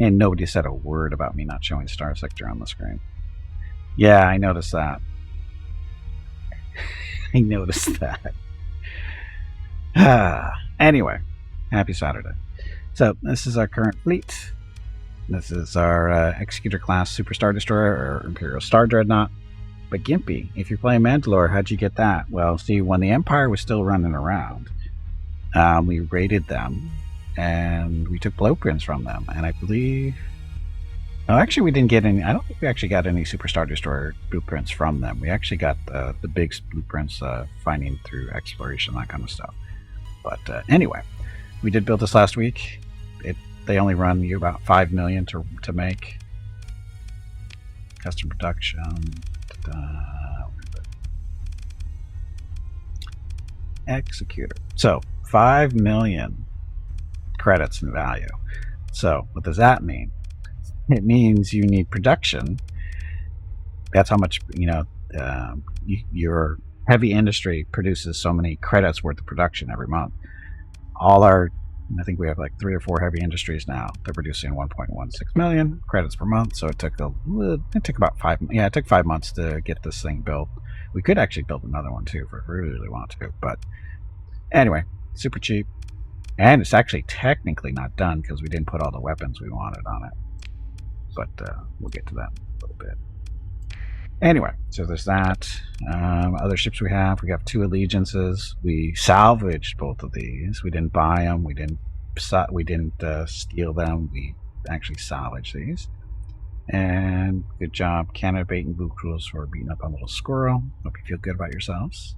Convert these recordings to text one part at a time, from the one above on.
And nobody said a word about me not showing Starsector on the screen. Yeah, I noticed that. I noticed that. Anyway, happy Saturday. So this is our current fleet. This is our Executor class Super Star Destroyer or Imperial Star Dreadnought. But Gimpy, if you're playing Mandalore, how'd you get that? Well, see, when the Empire was still running around, we raided them and we took blueprints from them. And I believe... Oh, actually, we didn't get any... I don't think we actually got any Super Star Destroyer blueprints from them. We actually got the big blueprints finding through exploration, that kind of stuff. But anyway, we did build this last week. They only run you about 5 million to make. Custom production. Executor. So 5 million credits in value. So what does that mean? It means you need production. That's how much, your heavy industry produces so many credits worth of production every month. I think we have like 3 or 4 heavy industries now. They're producing 1.16 million credits per month. So it took about 5 months to get this thing built. We could actually build another one too if we really want to, but anyway, super cheap. And it's actually technically not done because we didn't put all the weapons we wanted on it. But we'll get to that in a little bit. Anyway, so there's that. Other ships we have 2 allegiances. We salvaged both of these. We didn't buy them. We didn't steal them. We actually salvaged these. And good job, Canada Bait and Blue Crews, for beating up a little squirrel. Hope you feel good about yourselves.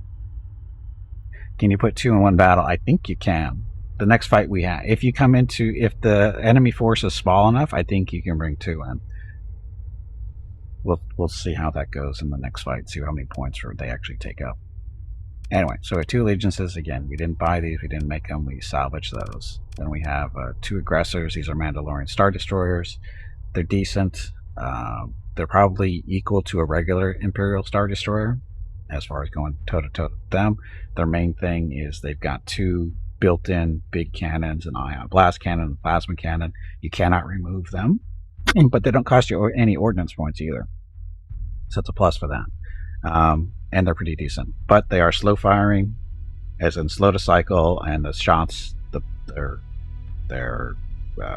Can you put 2 in one battle? I think you can. The next fight we have, if the enemy force is small enough, I think you can bring 2 in. We'll see how that goes in the next fight, see how many points they actually take up. Anyway, so we have 2 allegiances. Again, we didn't buy these, we didn't make them, we salvaged those. Then we have 2 aggressors. These are Mandalorian Star Destroyers. They're decent. They're probably equal to a regular Imperial Star Destroyer as far as going toe-to-toe with them. Their main thing is they've got 2 built-in big cannons, an ion blast cannon, and plasma cannon. You cannot remove them. But they don't cost you any ordnance points either, so it's a plus for that. And they're pretty decent, but they are slow firing, as in slow to cycle, and the shots, their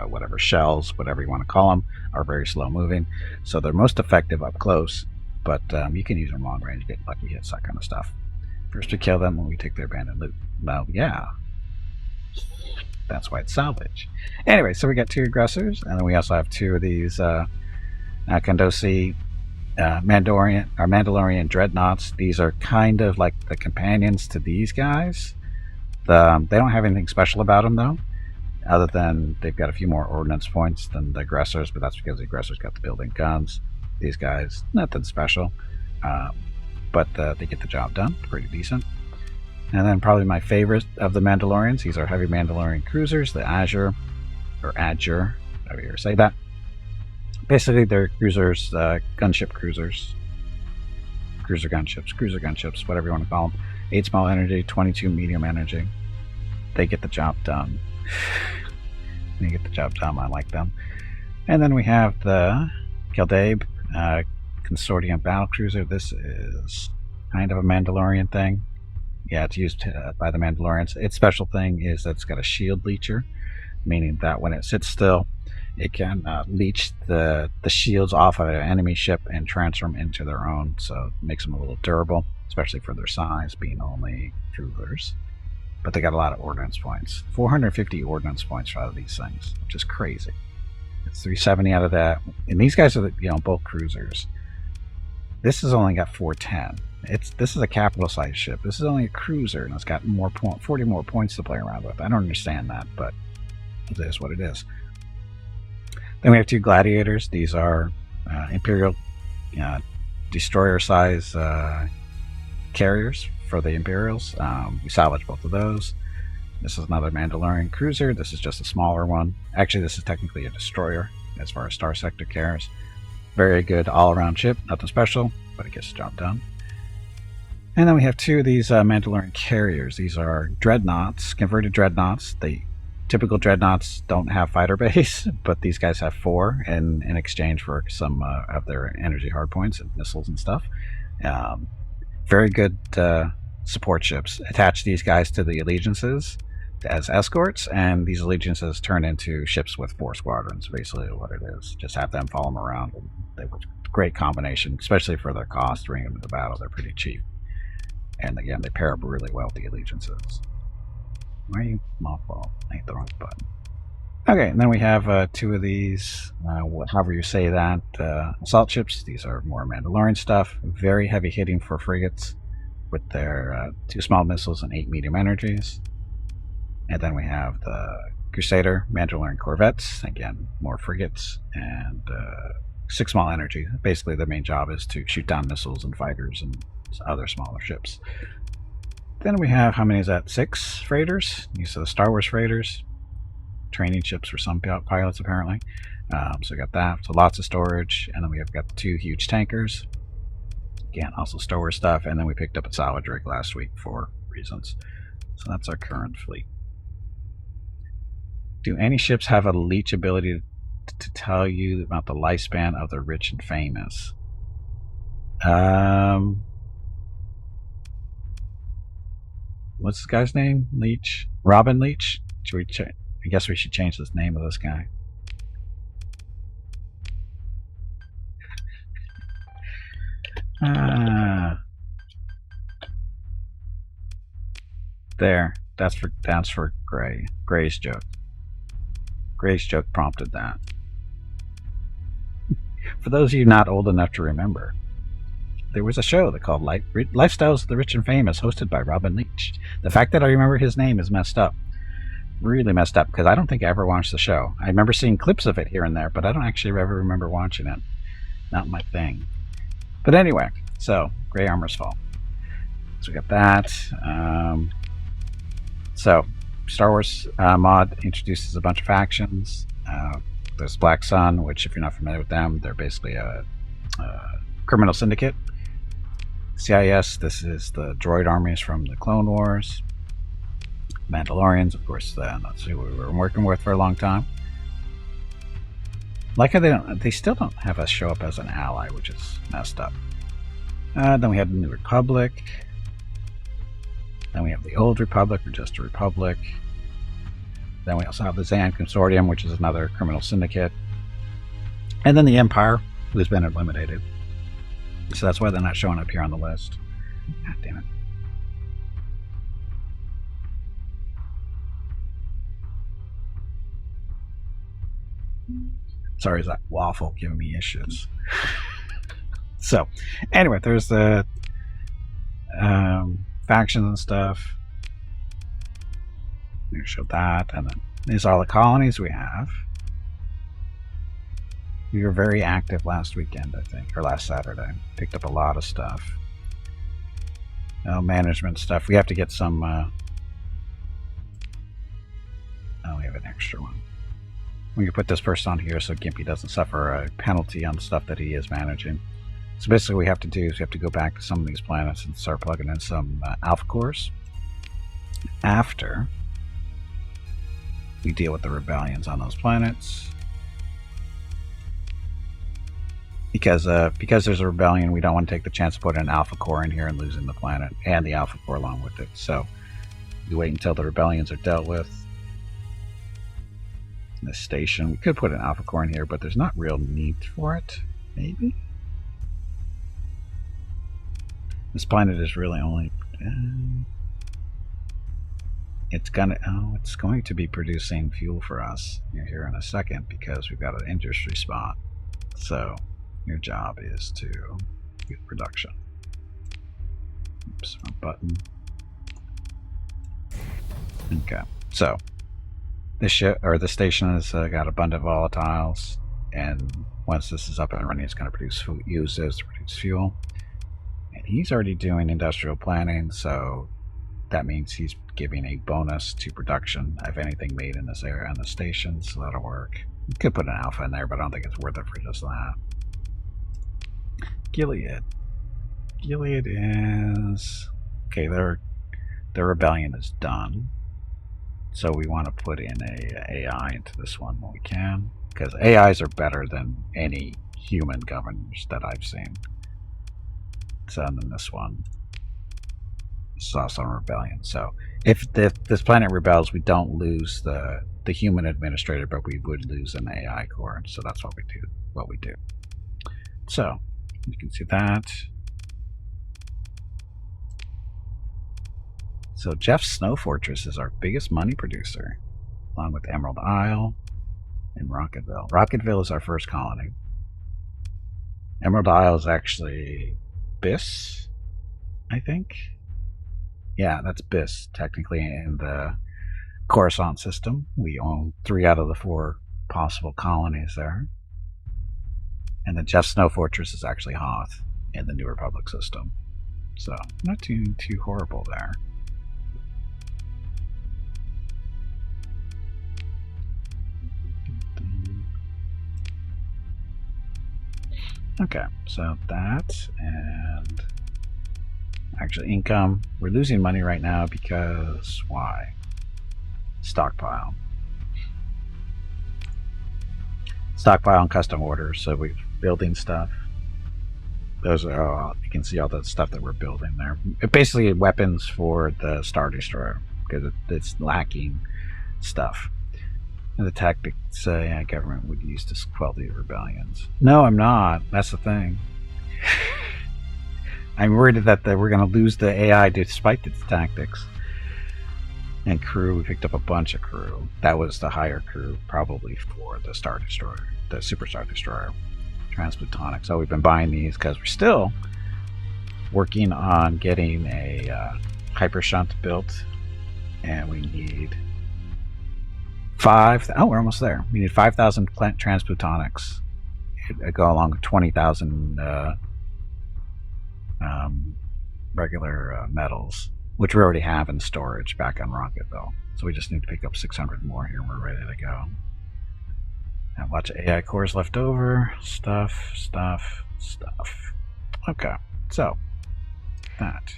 whatever shells, whatever you want to call them, are very slow moving. So they're most effective up close, but you can use them long range, get lucky hits, that kind of stuff. First we kill them when we take their abandoned loot. Well, yeah. That's why it's salvage. Anyway, so we got 2 aggressors, and then we also have 2 of these Kondosi Mandalorian Dreadnoughts. These are kind of like the companions to these guys. They don't have anything special about them, though, other than they've got a few more ordnance points than the aggressors, but that's because the aggressors got the building guns. These guys, nothing special, but they get the job done. Pretty decent. And then probably my favorite of the Mandalorians, these are heavy Mandalorian cruisers, the Azure, or Adjure, however you say that. Basically, they're cruisers, gunship cruisers, cruiser gunships, whatever you want to call them. 8 small energy, 22 medium energy. They get the job done. I like them. And then we have the Keldabe Consortium Battle Cruiser. This is kind of a Mandalorian thing. Yeah, it's used by the Mandalorians. Its special thing is that it's got a shield leecher, meaning that when it sits still, it can leech the shields off of an enemy ship and transfer them into their own, so it makes them a little durable, especially for their size, being only cruisers. But they got a lot of ordnance points. 450 ordnance points out of these things, which is crazy. It's 370 out of that. And these guys are, both cruisers. This has only got 410. This is a capital size ship. This is only a cruiser, and it's got 40 more points to play around with. I don't understand that, but it is what it is. Then we have 2 gladiators. These are Imperial destroyer size carriers for the Imperials. We salvaged both of those. This is another Mandalorian cruiser. This is just a smaller one. Actually, this is technically a destroyer as far as Starsector cares. Very good all-around ship. Nothing special, but it gets the job done. And then we have 2 of these Mandalorian carriers. These are dreadnoughts, converted dreadnoughts. They typical dreadnoughts don't have fighter base, but these guys have 4 in exchange for some of their energy hardpoints and missiles and stuff. Very good support ships. Attach these guys to the allegiances as escorts, and these allegiances turn into ships with 4 squadrons, basically what it is. Just have them follow them around. And they were a great combination, especially for their cost. Bringing them to the battle, they're pretty cheap. And again, they pair up really well with the allegiances. Why are you mothball? I hit the wrong button. Okay, and then we have 2 of these, however you say that, assault ships. These are more Mandalorian stuff. Very heavy hitting for frigates with their 2 small missiles and 8 medium energies. And then we have the Crusader Mandalorian corvettes. Again, more frigates and 6 small energy. Basically, their main job is to shoot down missiles and fighters and other smaller ships. Then we have, how many is that? 6 freighters. These are the Star Wars freighters. Training ships for some pilots, apparently. So we got that. So lots of storage. And then we have got 2 huge tankers. Again, also Star Wars stuff. And then we picked up a salvage rig last week for reasons. So that's our current fleet. Do any ships have a leech ability to tell you about the lifespan of the rich and famous? What's this guy's name? Leech? Robin Leech? Should we check? I guess we should change the name of this guy. There. That's for Gray. Gray's joke. Gray's joke prompted that. For those of you not old enough to remember, there was a show that called Lifestyles of the Rich and Famous, hosted by Robin Leach. The fact that I remember his name is messed up. Really messed up, because I don't think I ever watched the show. I remember seeing clips of it here and there, but I don't actually ever remember watching it. Not my thing. But anyway, so, Gray Armor's Fall. So we got that. So, Star Wars mod introduces a bunch of factions. There's Black Sun, which, if you're not familiar with them, they're basically a criminal syndicate. CIS, this is the droid armies from the Clone Wars. Mandalorians, of course, that's who we were working with for a long time. Like how they still don't have us show up as an ally, which is messed up. Then we have the New Republic. Then we have the Old Republic, or just a Republic. Then we also have the Zan Consortium, which is another criminal syndicate. And then the Empire, who has been eliminated. So that's why they're not showing up here on the list. God damn it. Sorry, is that waffle giving me issues? So, anyway, there's the factions and stuff. I'm going to show that. And then these are all the colonies we have. We were very active last weekend, I think, or last Saturday. Picked up a lot of stuff. Management stuff. We have to get some... oh, we have an extra one. We can put this person on here so Gimpy doesn't suffer a penalty on stuff that he is managing. So basically what we have to do is we have to go back to some of these planets and start plugging in some alpha cores. After we deal with the rebellions on those planets. Because there's a rebellion, we don't want to take the chance to put an alpha core in here and losing the planet and the alpha core along with it. So we wait until the rebellions are dealt with. This station, we could put an alpha core in here, but there's not real need for it. Maybe this planet is really only it's going to be producing fuel for us here in a second, because we've got an industry spot. So your job is to get production. Oops, wrong button. Okay, so this ship, or the station, has got abundant volatiles, and once this is up and running, it's going to use those to produce fuel. And he's already doing industrial planning, so that means he's giving a bonus to production of anything made in this area on the station, so that'll work. You could put an alpha in there, but I don't think it's worth it for just that. Gilead is okay. Their rebellion is done. So we want to put in a AI into this one when we can, because AIs are better than any human governors that I've seen. So then this one is also a rebellion. So if this planet rebels, we don't lose the human administrator, but we would lose an AI core. So that's what we do. So you can see that. So Jeff's Snow Fortress is our biggest money producer, along with Emerald Isle and Rocketville. Rocketville is our first colony. Emerald Isle is actually Biss, I think. Yeah, that's Biss, technically, in the Coruscant system. We own 3 out of the 4 possible colonies there. And then Jeff's Snow Fortress is actually Hoth in the New Republic system. So, not too horrible there. Okay, so that, and actually income. We're losing money right now because why? Stockpile. Stockpile and custom orders, so we're building stuff. Those are, you can see all the stuff that we're building there. Basically weapons for the Star Destroyer, because it's lacking stuff. And the tactics government would use to quell the rebellions. No, I'm not. That's the thing. I'm worried that we're going to lose the AI despite its tactics. And crew, we picked up a bunch of crew. That was the higher crew, probably for the Star Destroyer, the Super Star Destroyer. Transplutonic. So we've been buying these because we're still working on getting a hyper shunt built. And we need 5. Oh, we're almost there. We need 5,000 plant transplutonics. It'd go along with 20,000 regular metals, which we already have in storage back on Rocketville. So we just need to pick up 600 more here and we're ready to go. And a bunch of AI cores left over. Stuff. Okay, so that.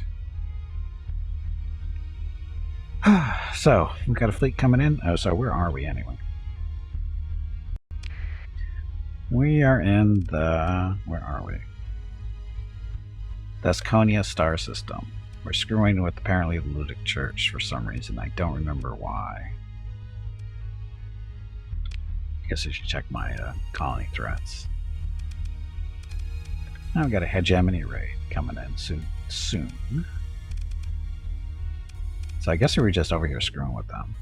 So we've got a fleet coming in. Oh, so where are we anyway? We are in the, where are we? Thesconia star system. We're screwing with apparently the Ludic Church for some reason. I don't remember why. I guess I should check my colony threats. Now we've got a hegemony raid coming in soon. So I guess we were just over here screwing with them.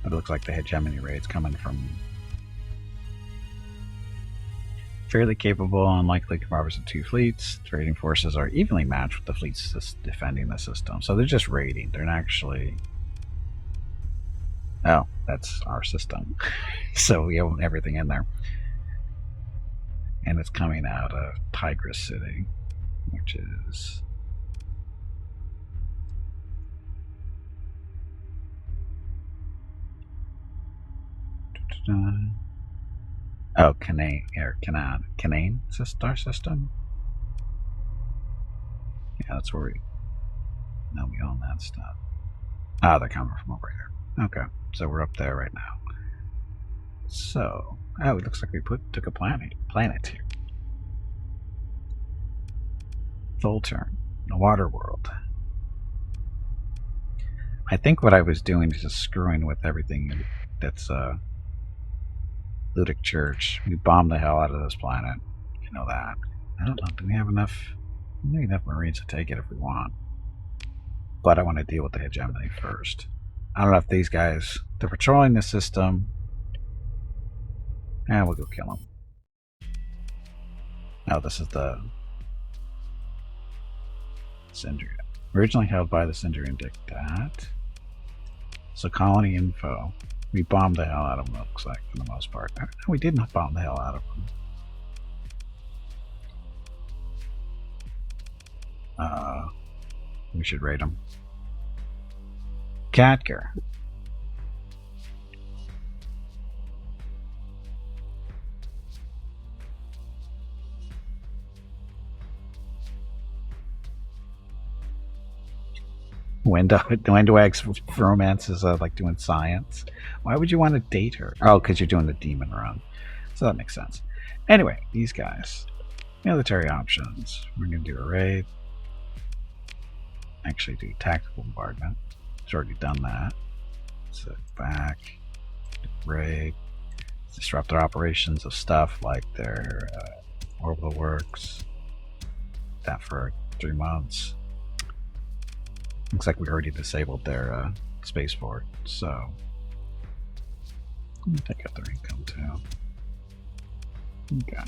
But it looks like the hegemony raid's coming from fairly capable, unlikely carvers of 2 fleets. Trading forces are evenly matched with the fleets just defending the system. So they're just raiding. They're not actually... Oh, that's our system. So we own everything in there. And it's coming out of Tigress City, which is... Oh, Canaan star system? Yeah, that's where we own that stuff. Ah, they're coming from over here. Okay, so we're up there right now. So, oh, it looks like we took a planet here. Volturn, the water world. I think what I was doing is just screwing with everything that's Ludic Church. We bombed the hell out of this planet. You know that. I don't know. Do we have enough? We need enough Marines to take it if we want. But I want to deal with the hegemony first. I don't know if these guys, they're patrolling the system. And we'll go kill them. Oh, this is the Syndrian. Originally held by the Syndrian Dictat. So colony info. We bombed the hell out of them, it looks like, for the most part. No, we did not bomb the hell out of them. We should raid them. Katker. Window Egg's romance is like doing science. Why would you want to date her? Oh, because you're doing the demon run. So that makes sense. Anyway, these guys. Military options. We're going to do a raid. Actually do tactical bombardment. It's already done that. So back. Raid. Disrupt their operations of stuff like their orbital works. That for 3 months. Looks like we already disabled their spaceport, so let me take out their income too. Okay.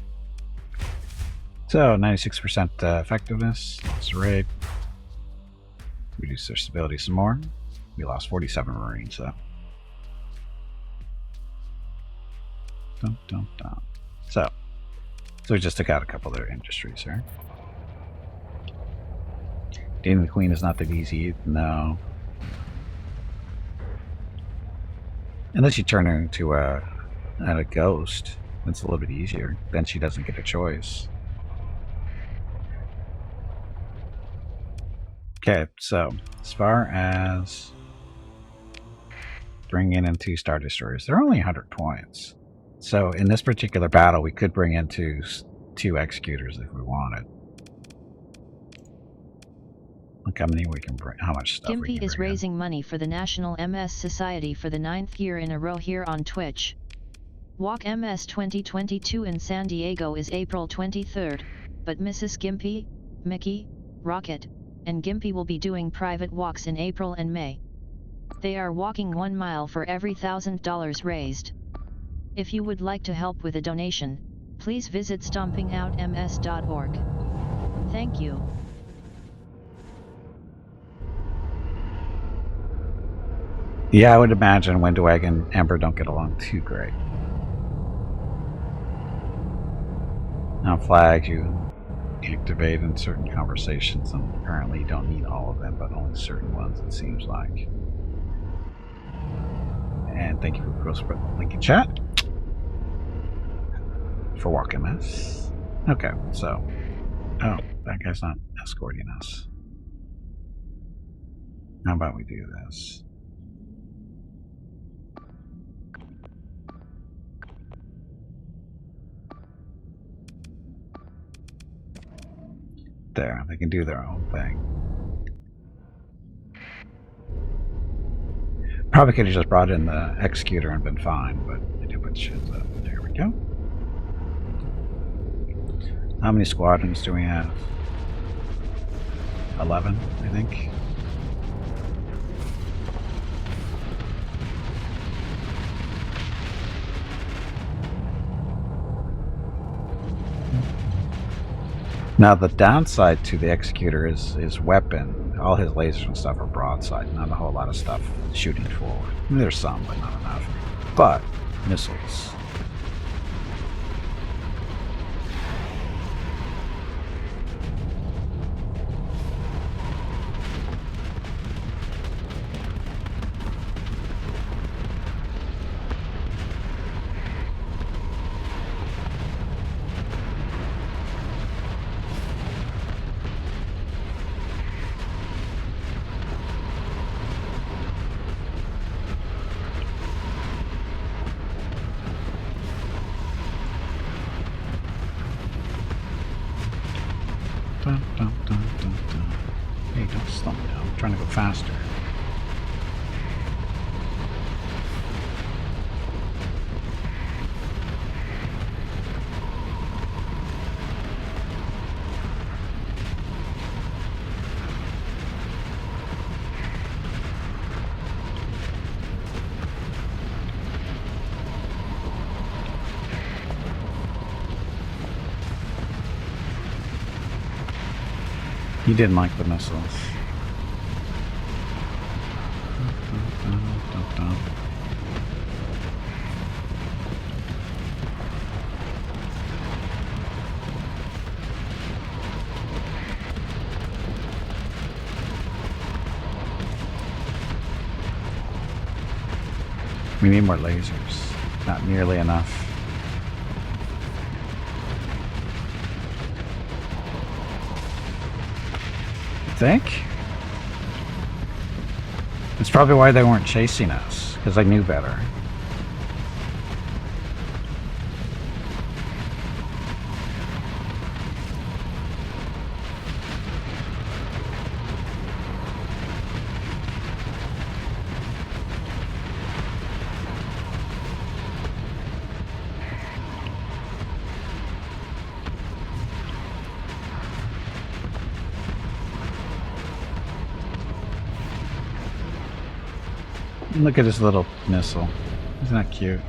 So 96% effectiveness. Lost a raid. Reduce their stability some more. We lost 47 Marines though. Dun, dun, dun. So we just took out a couple of their industries here. Dating the Queen is not that easy, no. Unless you turn her into a ghost, it's a little bit easier. Then she doesn't get a choice. Okay, so as far as bringing in 2 Star Destroyers, they're only 100 points. So in this particular battle, we could bring in two Executors if we wanted. Look how many we can bring, how much stuff we can bring. Gimpy is raising money for the National MS Society for the 9th year in a row here on Twitch. Walk MS 2022 in San Diego is April 23rd, but Mrs. Gimpy, Mickey, Rocket, and Gimpy will be doing private walks in April and May. They are walking 1 mile for every $1,000 raised. If you would like to help with a donation, please visit stompingoutms.org. Thank you. Yeah, I would imagine Window Egg and Ember don't get along too great. Now flags you activate in certain conversations, and apparently you don't need all of them, but only certain ones, it seems like. And thank you for the spread the link in chat for walking this. Okay, so oh, that guy's not escorting us. How about we do this? There, they can do their own thing. Probably could have just brought in the Executor and been fine, but they do put shit up. There we go. How many squadrons do we have? 11, I think. Now the downside to the Executor is weapon. All his lasers and stuff are broadside. Not a whole lot of stuff shooting forward. I mean, there's some, but not enough. But missiles. Hey, don't slow me down. I'm trying to go faster. He didn't like the missiles. We need more lasers. Not nearly enough. Think? That's probably why they weren't chasing us, because they knew better. Look at his little missile. Isn't that cute?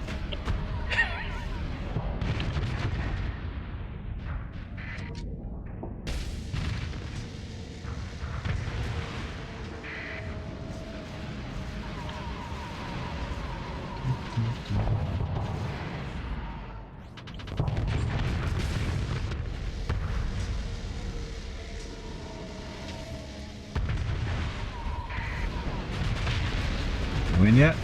Win yet?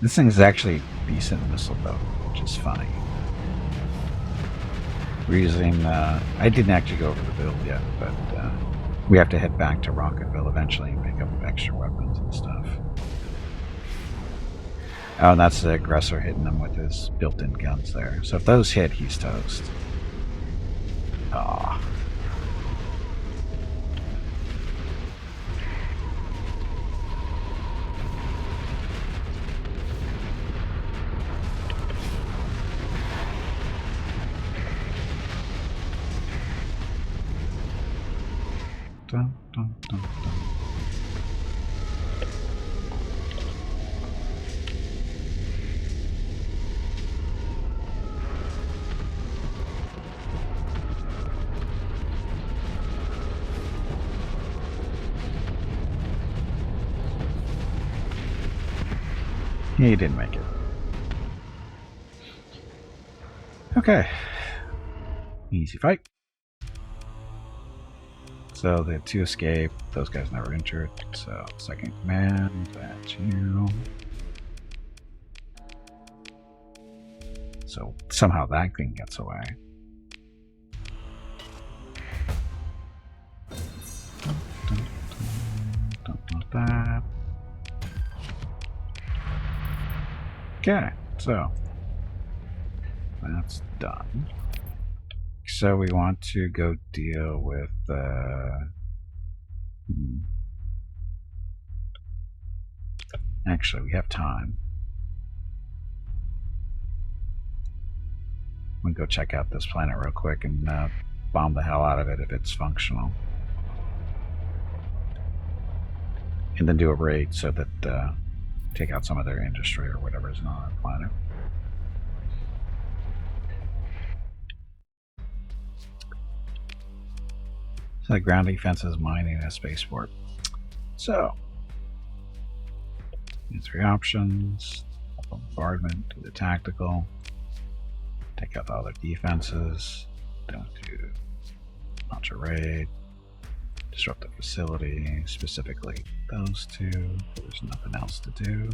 This thing is actually a decent missile though, which is funny. We're using, I didn't actually go over the build yet, but we have to head back to Rocketville eventually and pick up extra weapons and stuff. Oh, and that's the aggressor hitting him with his built-in guns there. So if those hit, he's toast. Aw. Dun, dun, dun, dun. He didn't make it. Okay. Easy fight. So they had 2 escape. Those guys never injured. So second command, that's you. So somehow that thing gets away. Don't want that. Okay, so that's done. So we want to go deal with actually, we have time. We'll go check out this planet real quick and bomb the hell out of it if it's functional. And then do a raid so that take out some of their industry or whatever is on our planet. So the ground defenses, mining, and a spaceport. So, these 3 options. Bombardment, do the tactical. Take out all their defenses. Don't do launch a raid. Disrupt the facility, specifically those 2. There's nothing else to do.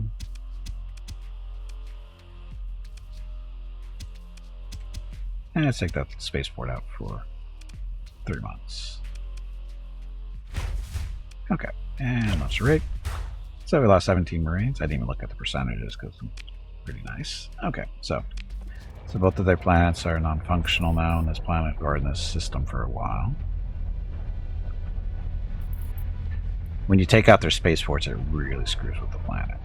And let's take that spaceport out for 3 months. Okay, and launch a raid. So we lost 17 Marines. I didn't even look at the percentages because I'm pretty nice. Okay, so both of their planets are non-functional now in this planet or in this system for a while. When you take out their spaceports, it really screws with the planet.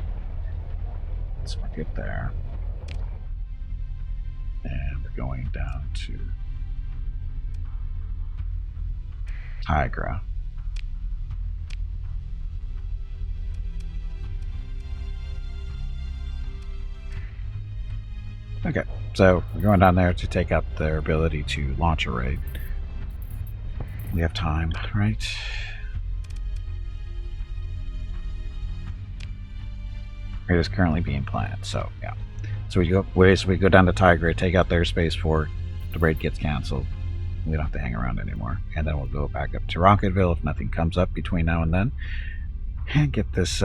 So we're good there. And we're going down to Tigra. Okay, so we're going down there to take out their ability to launch a raid. We have time, right? It is currently being planned, so yeah. So we go down to Tigra, take out their spaceport, the raid gets canceled. We don't have to hang around anymore. And then we'll go back up to Rocketville if nothing comes up between now and then. And get this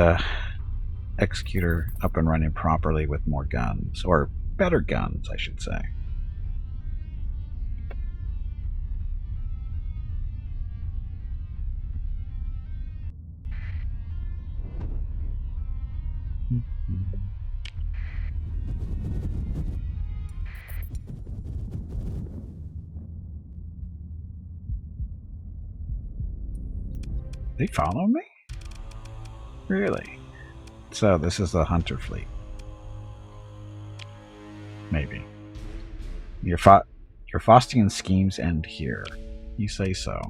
executor up and running properly with more guns, or better guns, I should say. They follow me? Really? So this is the Hunter fleet. Maybe. Your Faustian schemes end here. You say so.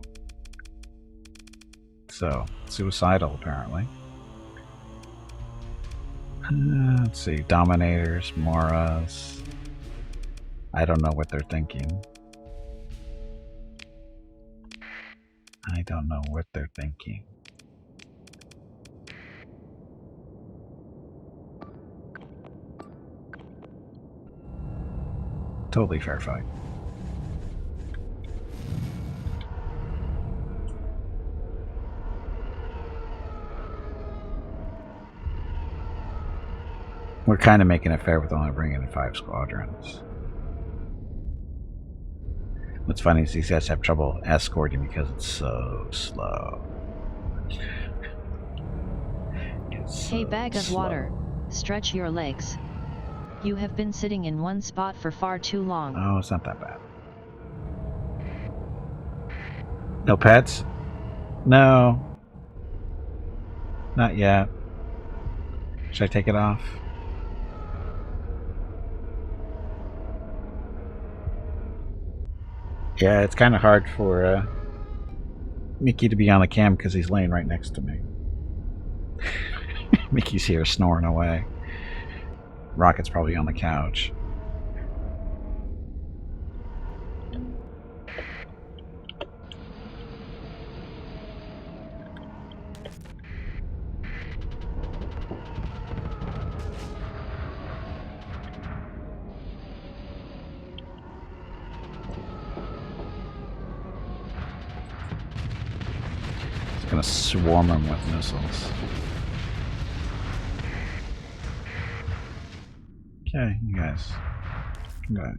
So, suicidal apparently. Let's see, Dominators, Moras. I don't know what they're thinking. I don't know what they're thinking. Totally fair fight. We're kind of making it fair with only bringing in 5 squadrons. What's funny is these guys have trouble escorting because it's so slow. Hey, bag of water, stretch your legs. You have been sitting in one spot for far too long. Oh, it's not that bad. No pets? No. Not yet. Should I take it off? Yeah, it's kind of hard for Mickey to be on the cam because he's laying right next to me. Mickey's here snoring away. Rocket's probably on the couch. It's gonna swarm him with missiles. Okay, you guys, come back.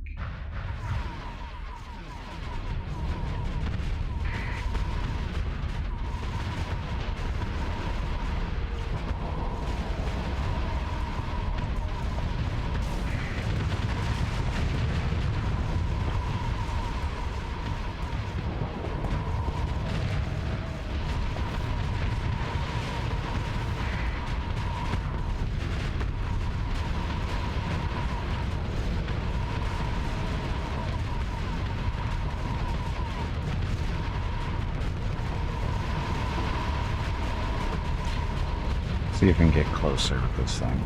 See if we can get closer with this thing.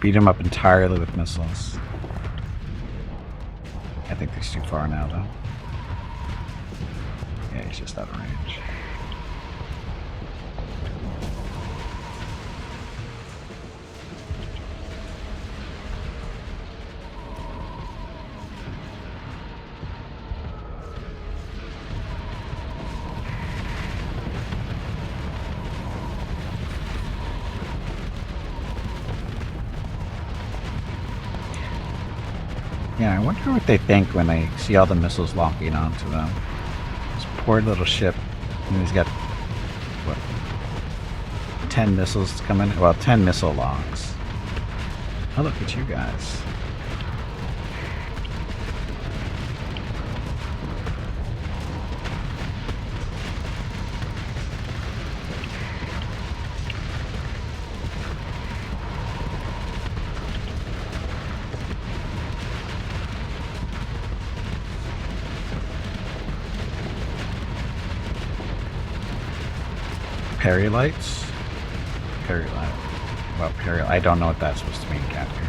Beat him up entirely with missiles. I think he's too far now, though. Yeah, he's just out of range. Yeah, I wonder what they think when they see all the missiles locking onto them. This poor little ship, and he's got, what, 10 missiles coming? Well, 10 missile locks. Oh, look at you guys. Perilites? Perilite. Well, I don't know what that's supposed to mean, Captain.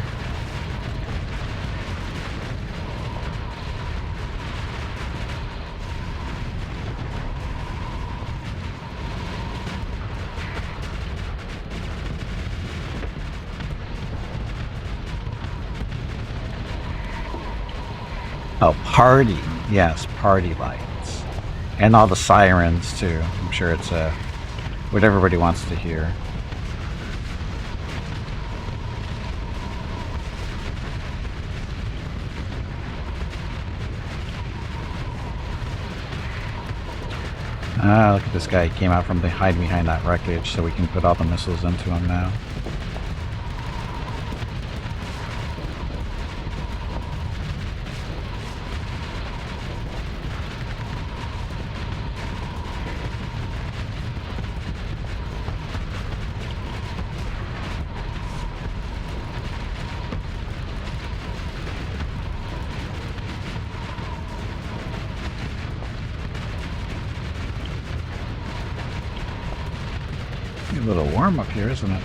Oh, party. Yes, party lights. And all the sirens, too. I'm sure it's what everybody wants to hear. Ah, look at this guy. He came out from hiding behind that wreckage, so we can put all the missiles into him now. A little warm up here, isn't it?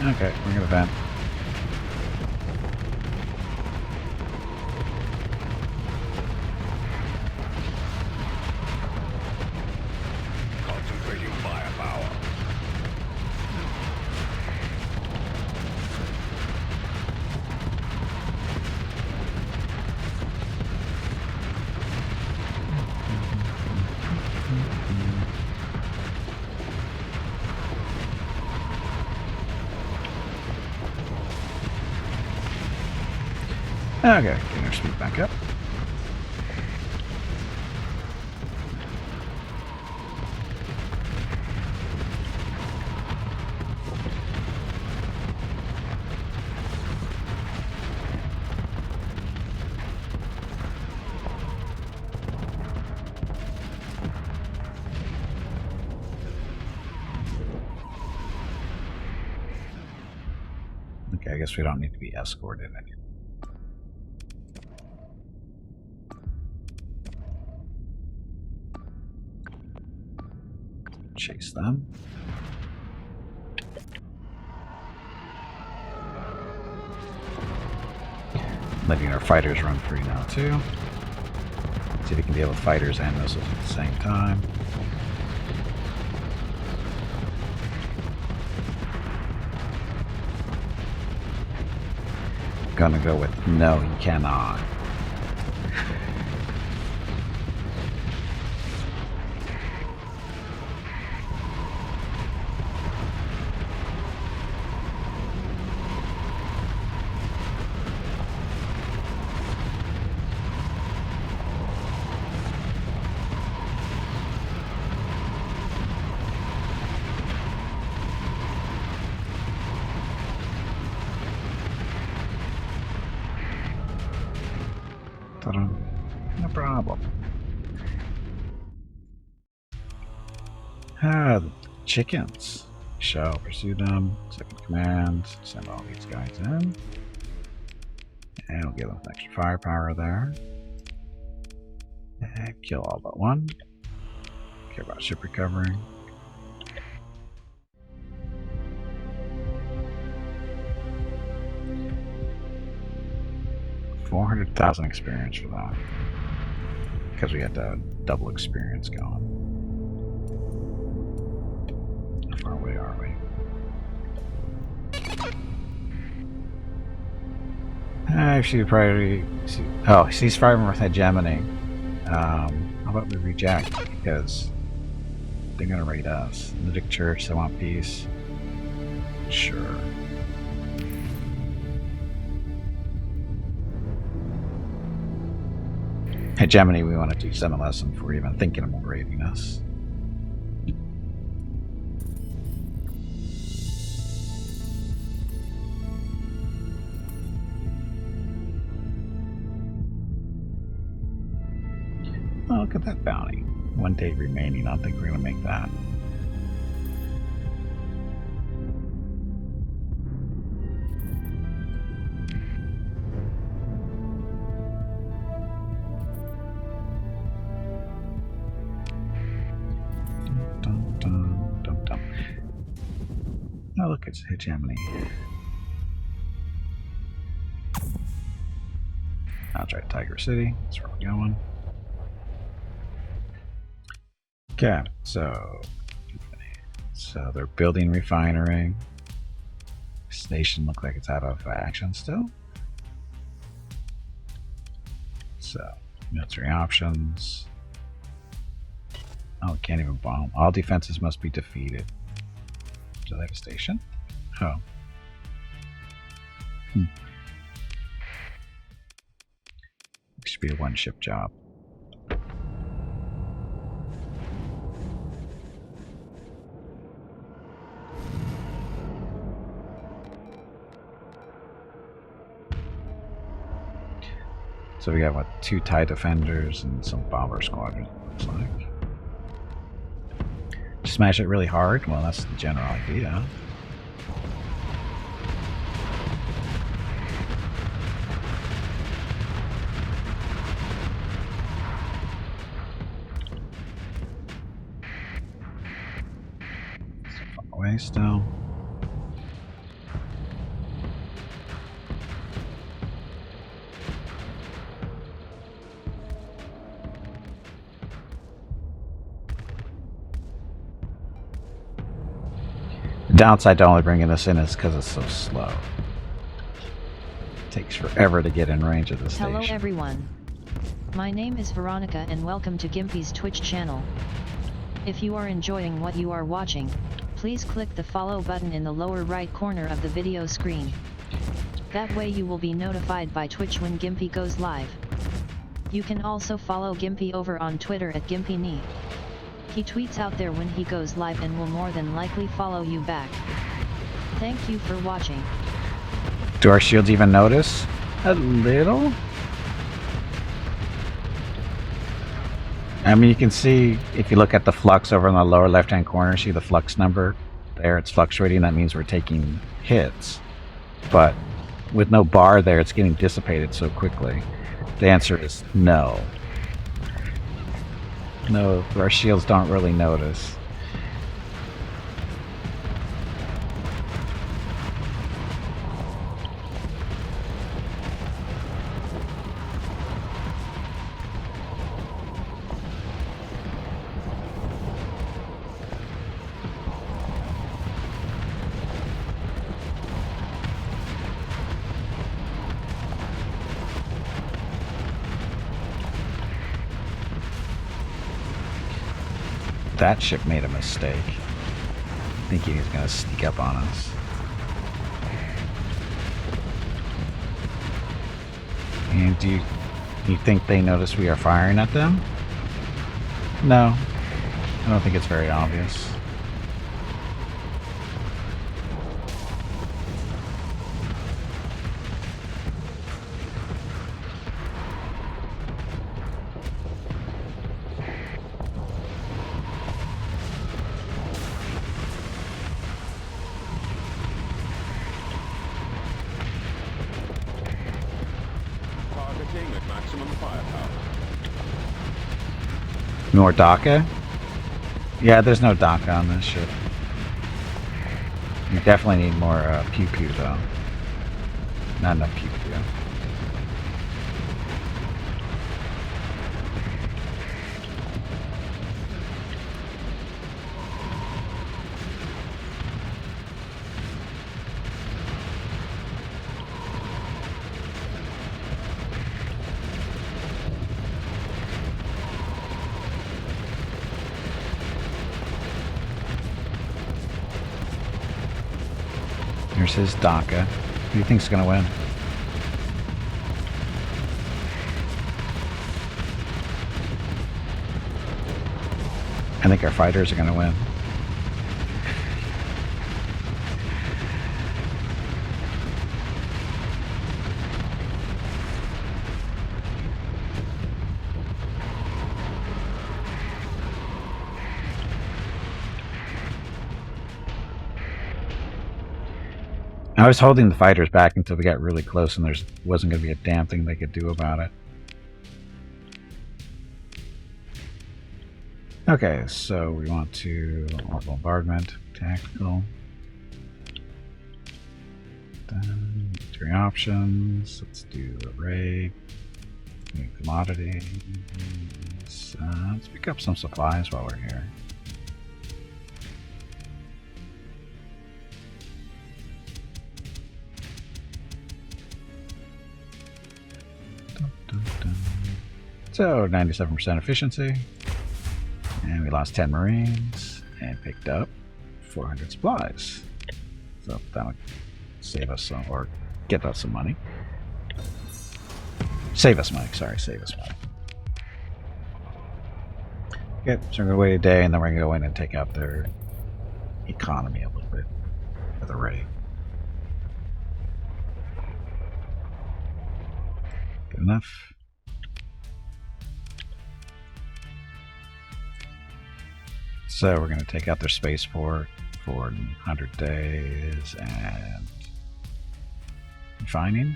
Okay, we're gonna vent. Concentrating firepower. Okay, getting our speed back up. Okay, I guess we don't need to be escorted anymore. Chase them. Letting our fighters run free now too. See if we can deal with fighters and missiles at the same time. Gonna go with no, you cannot. No problem. Ah, the chickens. Shall pursue them. Second command. Send all these guys in. And we'll give them extra firepower there. And kill all but one. Care about ship recovering. $400,000 experience for that. Because we had to double experience going. How far away are we? Actually, probably. Oh, ceasefire with hegemony. How about we reject? Because they're gonna raid us. Lytic Church, they want peace. Sure. Hegemony, we want to teach them a lesson before even thinking about raiding us. Oh, look at that bounty. 1 day remaining. I don't think we're going to make that. Oh, look, it's hegemony. I'll try Tiger City. That's where we're going. Okay, so So they're building refinery. Station looks like it's out of action still. So military options. Oh, it can't even bomb. All defenses must be defeated. Do they have a station? Oh. Should be a one-ship job. So we got what, 2 TIE defenders and some bomber squadrons, looks like. Smash it really hard? Well, that's the general idea. So far away still. Downside to only bringing this in is because it's so slow. It takes forever to get in range of the station. Hello everyone. My name is Veronica and welcome to Gimpy's Twitch channel. If you are enjoying what you are watching, please click the follow button in the lower right corner of the video screen. That way you will be notified by Twitch when Gimpy goes live. You can also follow Gimpy over on Twitter at GimpyKnee. He tweets out there when he goes live and will more than likely follow you back. Thank you for watching. Do our shields even notice? A little? I mean, you can see, if you look at the flux over in the lower left-hand corner, see the flux number there? It's fluctuating. That means we're taking hits. But with no bar there, it's getting dissipated so quickly. The answer is no. No, our shields don't really notice. That ship made a mistake. Thinking he's gonna sneak up on us. And do you think they notice we are firing at them? No. I don't think it's very obvious. At maximum firepower. More DACA? Yeah, there's no DACA on this ship. You definitely need more pew-pew though. Not enough pew-pew. Here's his DACA. Who do you think's gonna win? I think our fighters are gonna win. I was holding the fighters back until we got really close and there wasn't going to be a damn thing they could do about it. Okay, so we want to bombardment, tactical. Then 3 options. Let's do a raid. Commodities. Let's pick up some supplies while we're here. So 97% efficiency. And we lost 10 Marines and picked up 400 supplies. So that would save us some, or get us some money. Save us money, sorry, save us money. Okay, so we're going to wait a day and then we're going to go in and take out their economy a little bit with a raid. Good enough. So we're going to take out their spaceport for 100 days and refining.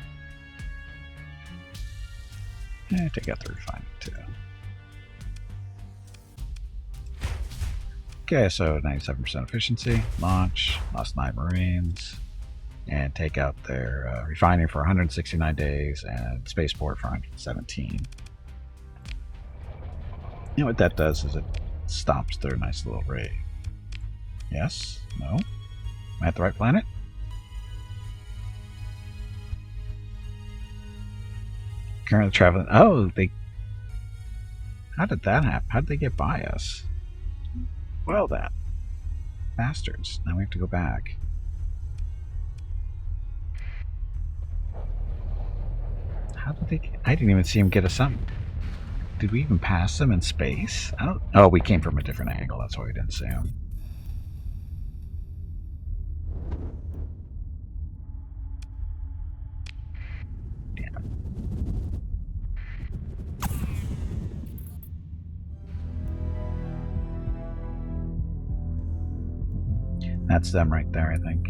Yeah, take out the refining too. Okay, so 97% efficiency, launch, lost 9 Marines, and take out their refining for 169 days and spaceport for 117. You know what that does is it stops their nice little raid. Yes? No? Am I at the right planet? Currently traveling. Oh, they. How did that happen? How did they get by us? Well, that. Bastards. Now we have to go back. How did they. I didn't even see them get us something. Did we even pass them in space? I don't. Oh, we came from a different angle. That's why we didn't see them. Damn. That's them right there, I think.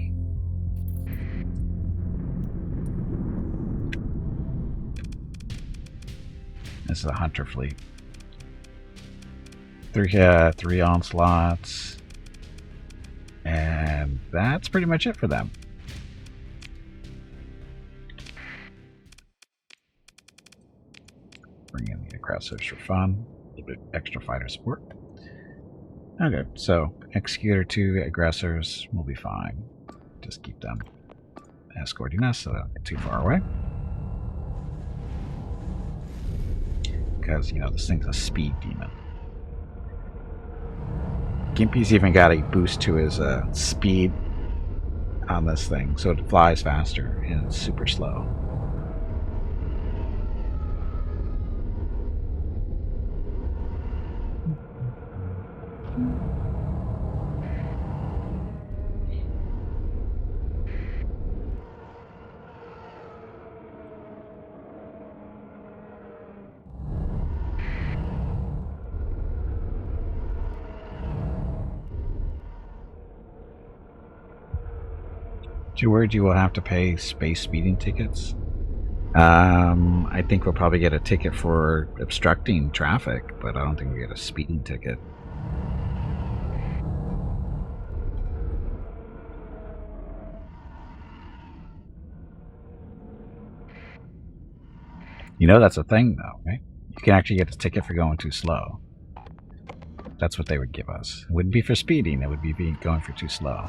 This is a hunter fleet. Three onslaughts. And that's pretty much it for them. Bring in the aggressors for fun. A little bit extra fighter support. Okay, so Executor 2 aggressors will be fine. Just keep them escorting us so they don't get too far away. Because, you know, this thing's a speed demon. Gimpy's even got a boost to his speed on this thing, so it flies faster and it's super slow. You worried you will have to pay space speeding tickets? I think we'll probably get a ticket for obstructing traffic, but I don't think we get a speeding ticket. You know that's a thing though, right? You can actually get a ticket for going too slow. That's what they would give us. It wouldn't be for speeding, it would be going for too slow.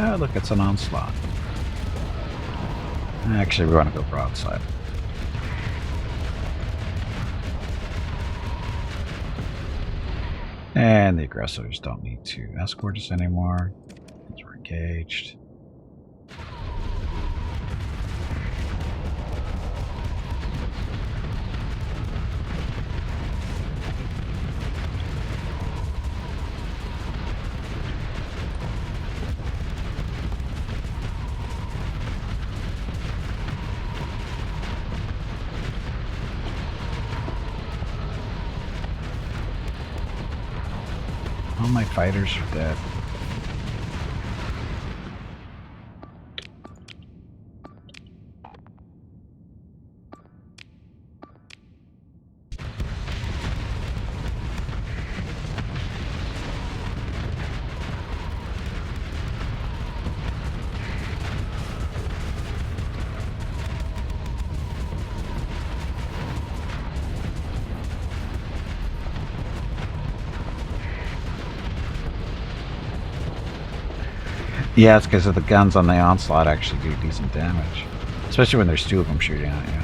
Oh, look, it's an onslaught. Actually, we want to go broadside. And the aggressors don't need to escort us anymore because we're engaged. All my fighters are dead. Yeah, it's because of the guns on the Onslaught actually do decent damage. Especially when there's two of them shooting at you.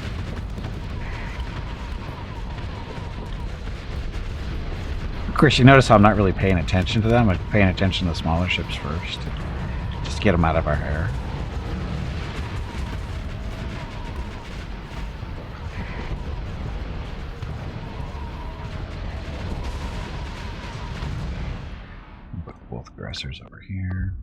Of course, you notice how I'm not really paying attention to them. I'm paying attention to the smaller ships first. Just to get them out of our hair. Put both aggressors over here.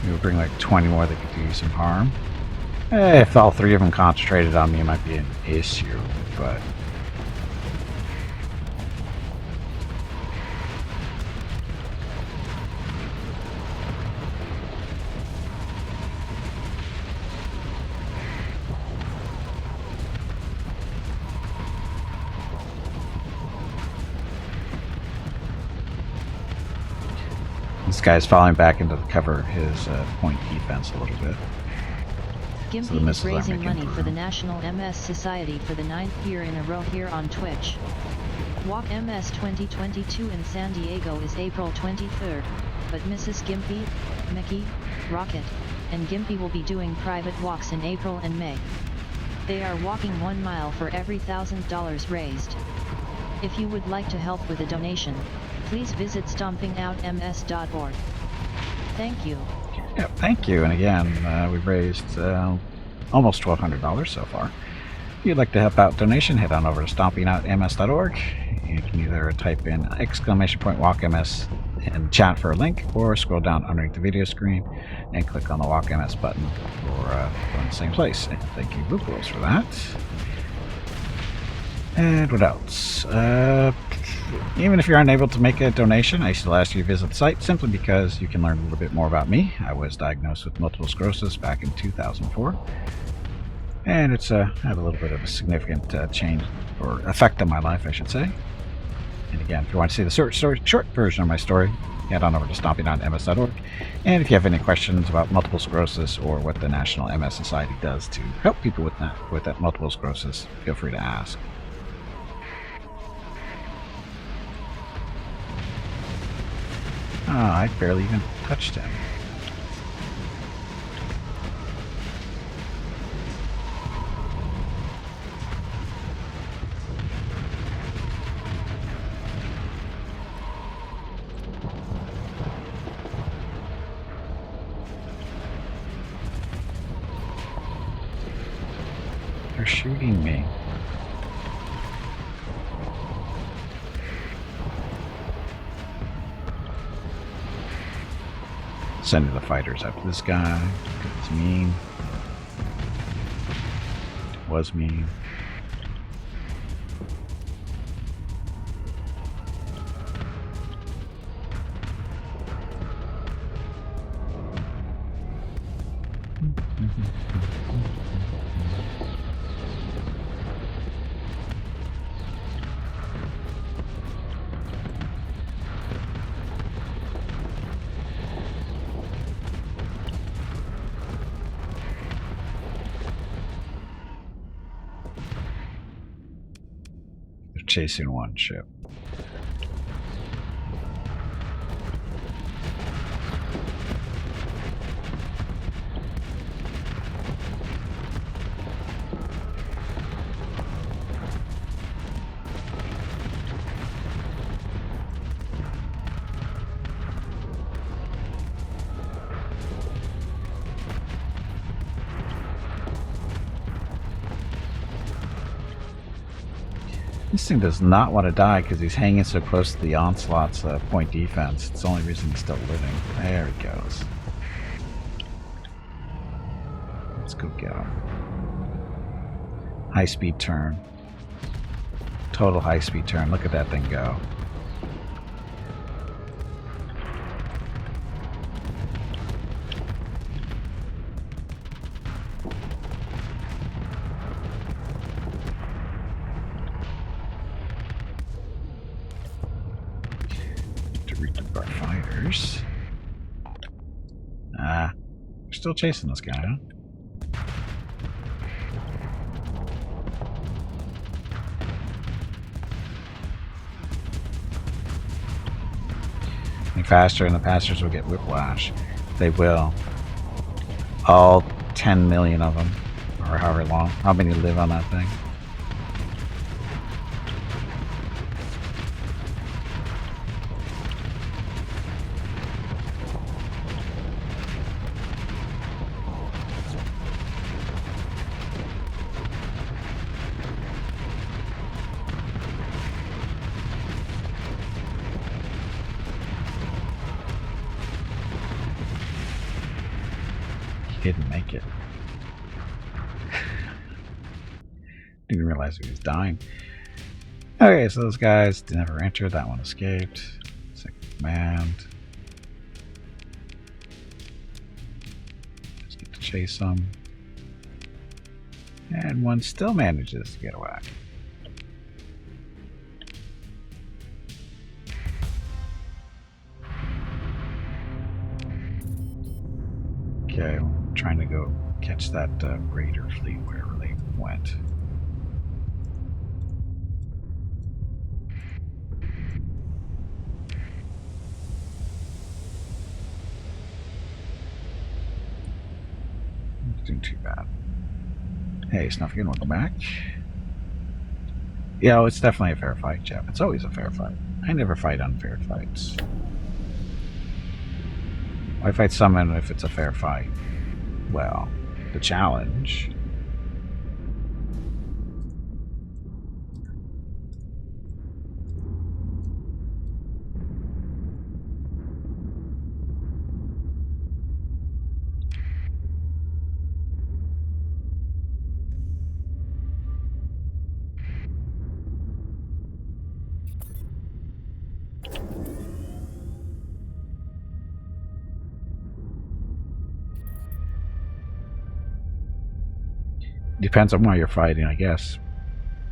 We'll bring like 20 more that could do you some harm. If all three of them concentrated on me, it might be an issue, but... This guy's falling back into the cover of his point defense a little bit. Gimpy is raising money for the National MS Society for the 9th year in a row here on Twitch. Walk MS 2022 in San Diego is April 23rd, but Mrs. Gimpy, Mickey, Rocket, and Gimpy will be doing private walks in April and May. They are walking 1 mile for every $1,000 raised. If you would like to help with a donation, please visit stompingoutms.org. Thank you. Yeah, thank you. And again, we've raised almost $1,200 so far. If you'd like to help out donation, head on over to stompingoutms.org. You can either type in !WalkMS and chat for a link, or scroll down underneath the video screen and click on the Walk MS button for going to the same place. And thank you, Booples, for that. And what else? Even if you're unable to make a donation, I still ask you to visit the site simply because you can learn a little bit more about me. I was diagnosed with multiple sclerosis back in 2004, and it's had a little bit of a significant change or effect on my life, I should say. And again, if you want to see the short version of my story, head on over to stompingoutms.org. And if you have any questions about multiple sclerosis or what the National MS Society does to help people with that multiple sclerosis, feel free to ask. Oh, I barely even touched him. They're shooting me. Sending the fighters after this guy. It's mean. It was mean. Chasing one ship. This thing does not want to die because he's hanging so close to the Onslaught's point defense. It's the only reason he's still living. There he goes. Let's go get him. High-speed turn. Total high-speed turn. Look at that thing go. regroup our fighters. We're still chasing this guy, huh? Any faster and the passengers will get whiplash. They will. All 10 million of them, or however long. How many live on that thing? Didn't make it. Didn't realize he was dying. Okay, so those guys never entered. That one escaped. Second command. Just get to chase them. And one still manages to get away. Okay, I'm trying to go catch that raider fleet wherever they went. Not doing too bad. Hey, Snuffkin, welcome back. Yeah, well, it's definitely a fair fight, Jeff. It's always a fair fight. I never fight unfair fights. I fight someone if it's a fair fight. Well, the challenge. Depends on why you're fighting, I guess.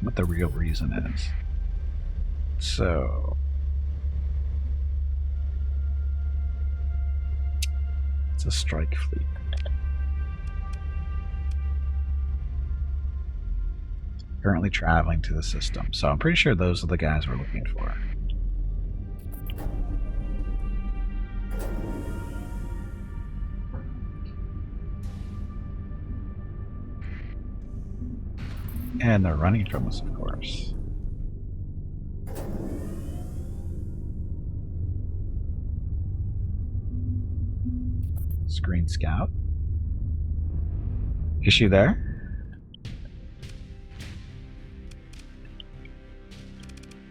What the real reason is. So it's a strike fleet. Currently traveling to the system. So I'm pretty sure those are the guys we're looking for. And they're running from us, of course. Screen scout. Is she there?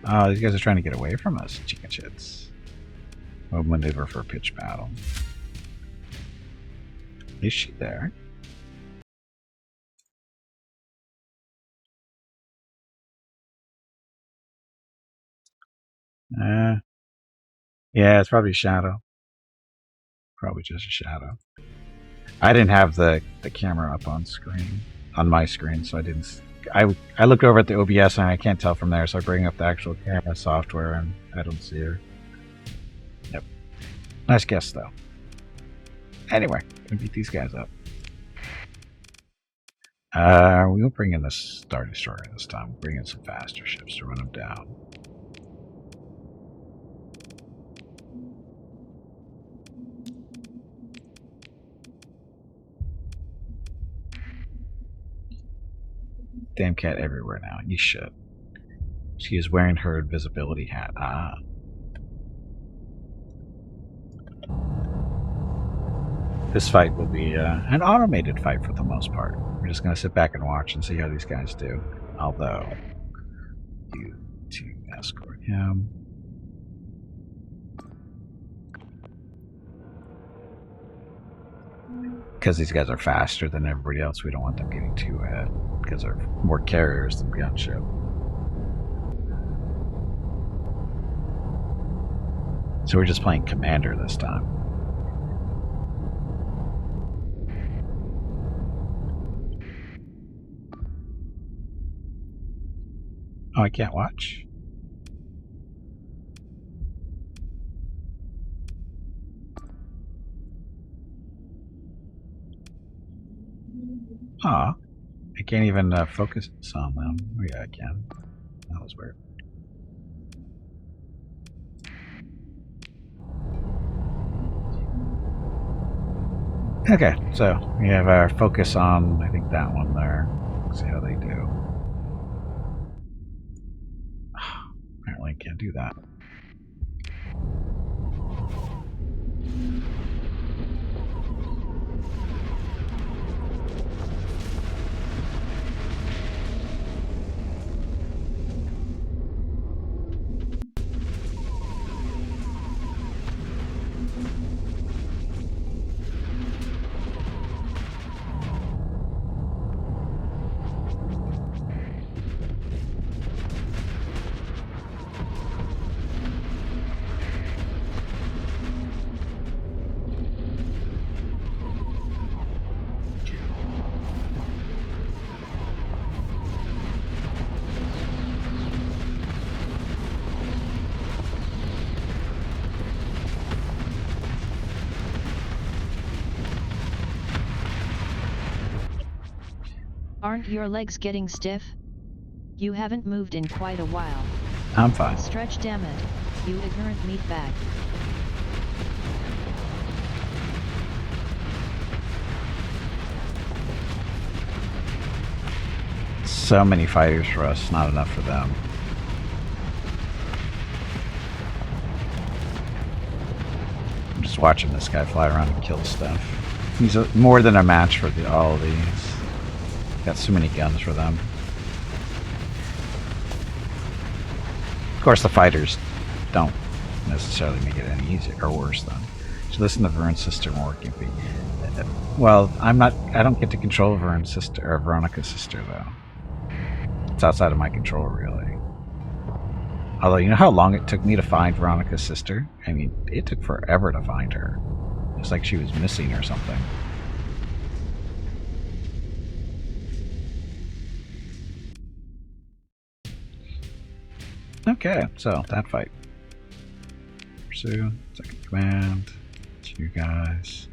Oh, these guys are trying to get away from us, chicken shits. We'll maneuver for a pitch battle. Is she there? Yeah, it's probably a shadow. Probably just a shadow. I didn't have the camera up on screen, on my screen, so I didn't. I looked over at the OBS and I can't tell from there, so I bring up the actual camera software and I don't see her. Yep. Nice guess, though. Anyway, gonna beat these guys up. We'll bring in the Star Destroyer this time. We'll bring in some faster ships to run them down. Damn cat everywhere now. You should. She is wearing her invisibility hat. Ah. This fight will be an automated fight for the most part. We're just going to sit back and watch and see how these guys do. Although, you to escort him. Because these guys are faster than everybody else, we don't want them getting too ahead. Because they're more carriers than gunship. So we're just playing Commander this time. Oh, I can't watch? Aw, I can't even focus on them. Oh yeah, I can. That was weird. Okay, so we have our focus on, I think, that one there. Let's see how they do. Apparently I can't do that. Aren't your legs getting stiff? You haven't moved in quite a while. I'm fine. Stretch, damn it, you ignorant meatbag. So many fighters for us, not enough for them. I'm just watching this guy fly around and kill stuff. He's more than a match for all of these. Got so many guns for them. Of course, the fighters don't necessarily make it any easier or worse then. So listen to Vern's sister more gimpy. Well, I don't get to control Vern's sister or Veronica's sister though. It's outside of my control, really. Although, you know how long it took me to find Veronica's sister? I mean, it took forever to find her. It's like she was missing or something. Okay, so that fight. Pursue, second command. It's you guys.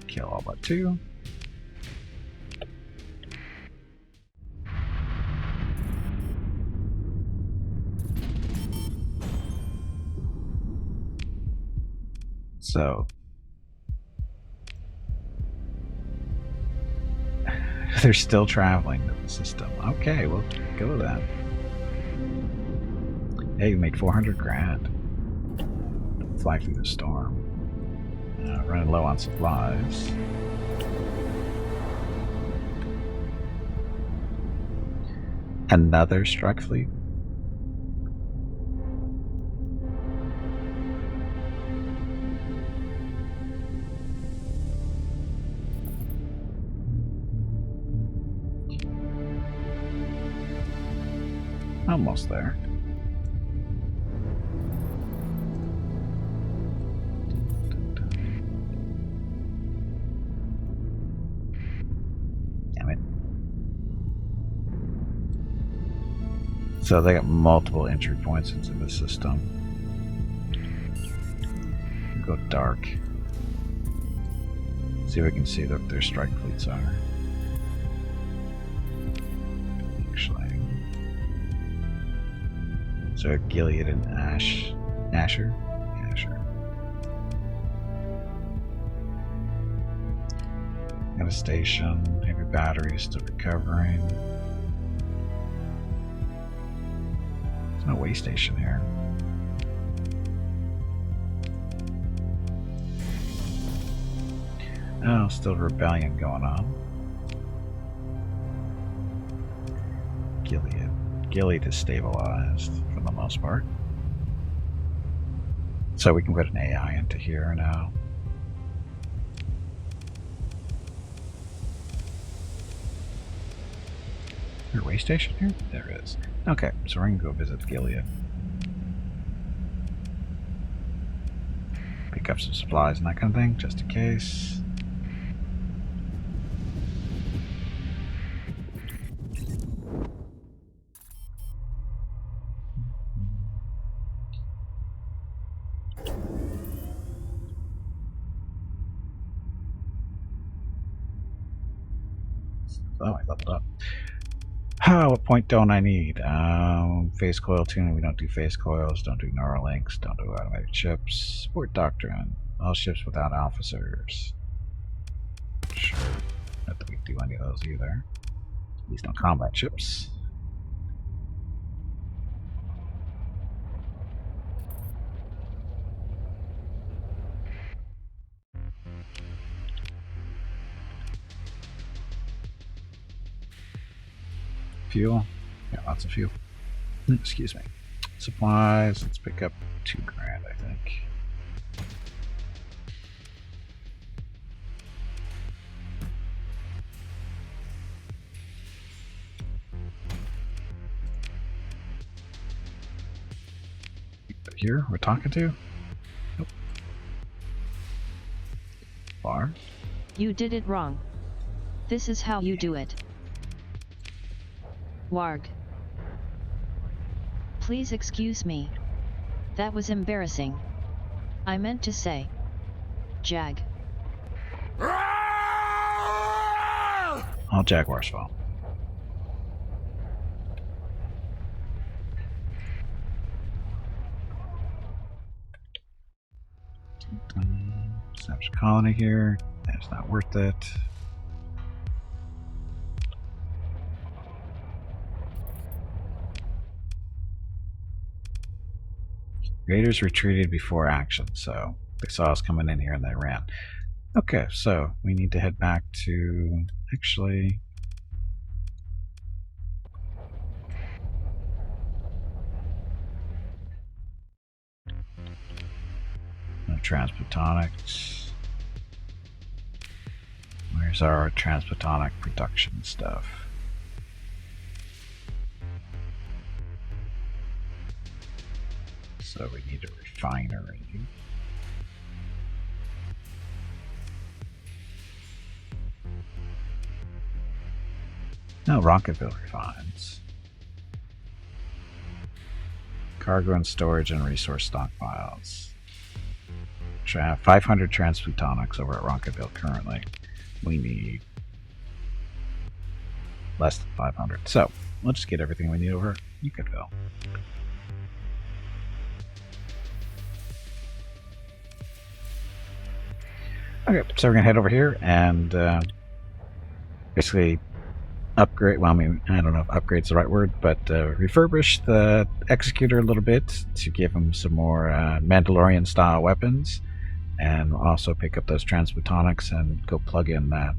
Kill all but two. So they're still traveling to the system. Okay, we'll go with that. Hey, you made 400 grand. Fly through the storm. Running low on supplies. Another strike fleet. Almost there. Damn it. So they got multiple entry points into the system. Go dark. See if we can see what their strike fleets are. Actually. So Gilead and Asher? Yeah, sure. Got a station, heavy batteries still recovering. There's no way station here. Oh, still rebellion going on. Gilead. Gilead is stabilized for the most part. So we can put an AI into here now. Is there a way station here? There is. Okay, so we're going to go visit Gilead. Pick up some supplies and that kind of thing, just in case. Oh, I leveled up. What point don't I need? Phase coil tuning. We don't do phase coils. Don't do neural links. Don't do automated ships. Sport doctrine. All ships without officers. Sure. Not that we do any of those either. At least on combat ships. Fuel. Yeah, lots of fuel. Excuse me. Supplies. Let's pick up $2 grand, I think. Here, we're talking to? Nope. Bar. You did it wrong. This is how you do it. Warg. Please excuse me. That was embarrassing. I meant to say. Jag. All Jaguars' fault. Establish a colony here. That's not worth it. Raiders retreated before action, so they saw us coming in here and they ran. Okay, so we need to head back to, actually, Transplutonics. Where's our transplutonic production stuff? So we need a refinery. No, Rockettville refines. Cargo and storage and resource stockpiles. I have 500 transplutonics over at Rockettville currently. We need less than 500. So, we'll just get everything we need over at Rockettville. Okay, so we're going to head over here and basically upgrade, well, I mean, I don't know if upgrade's the right word, but refurbish the Executor a little bit to give him some more Mandalorian style weapons, and also pick up those transplutonics and go plug in that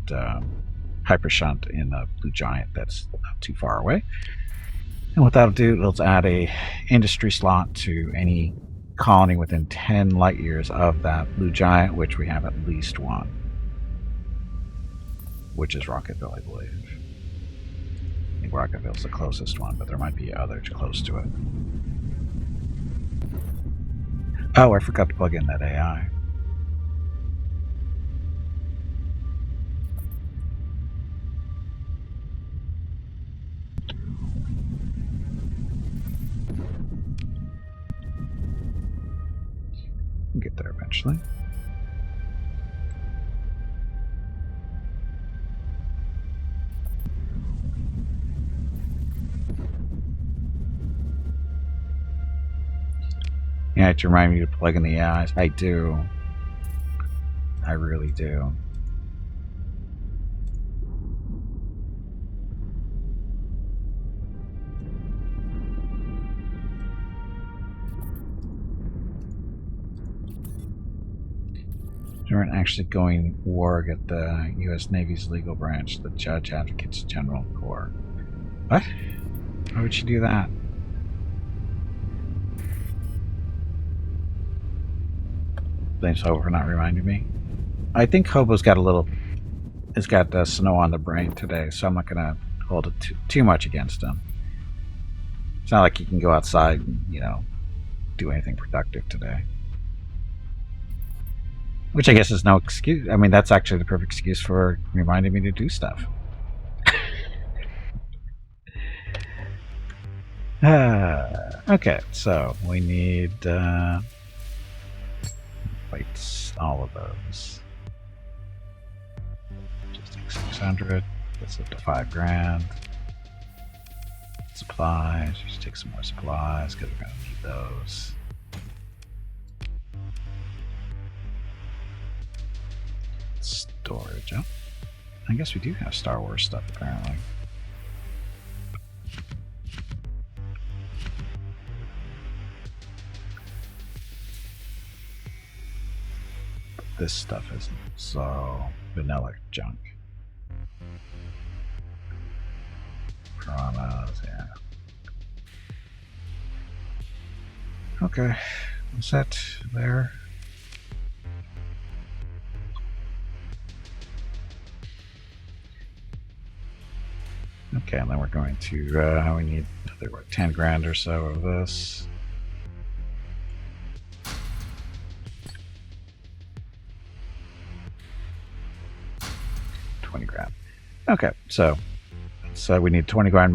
hyper shunt in the Blue Giant that's not too far away. And what that'll do, it'll add a industry slot to any colony within 10 light years of that Blue Giant, which we have at least one, which is Rockettville, I believe. I think Rockettville's the closest one, but there might be others close to it. Oh, I forgot to plug in that AI. We'll get there eventually. You have to remind me to plug in the AIs. I do. I really do. We aren't actually going warg at the U.S. Navy's legal branch, the Judge Advocates General Corps. What? Why would you do that? Thanks, Hobo, for not reminding me. I think Hobo's got has got snow on the brain today, so I'm not going to hold it too much against him. It's not like he can go outside and, you know, do anything productive today. Which I guess is no excuse. I mean, that's actually the perfect excuse for reminding me to do stuff. Okay, so we need plates, all of those. Just take 600. Gets up to 5 grand. Supplies. Just take some more supplies because we're going to need those. Storage. Oh, I guess we do have Star Wars stuff apparently. This stuff isn't so vanilla junk. Piranhas, yeah. Okay, what's that there? Okay, and then we're going to, we need 10 grand or so of this. Okay, so we need 20 grand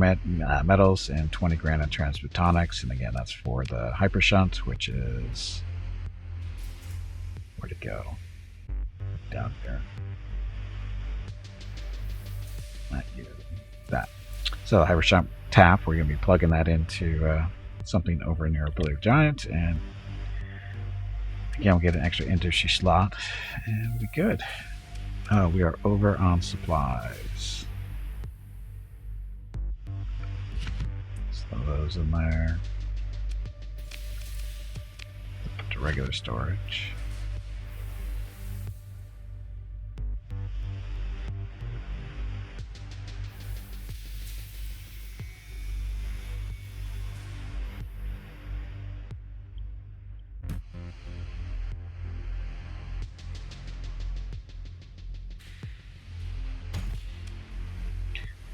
metals and 20 grand in transphotonics, and again that's for the hyper shunt, which is, where'd it go? Down here. Not you. That. So the hyper shunt tap, we're going to be plugging that into something over near a blue giant, and again we'll get an extra industry slot, and we'll be good. Oh, we are over on supplies. Throw those in there. Put to regular storage.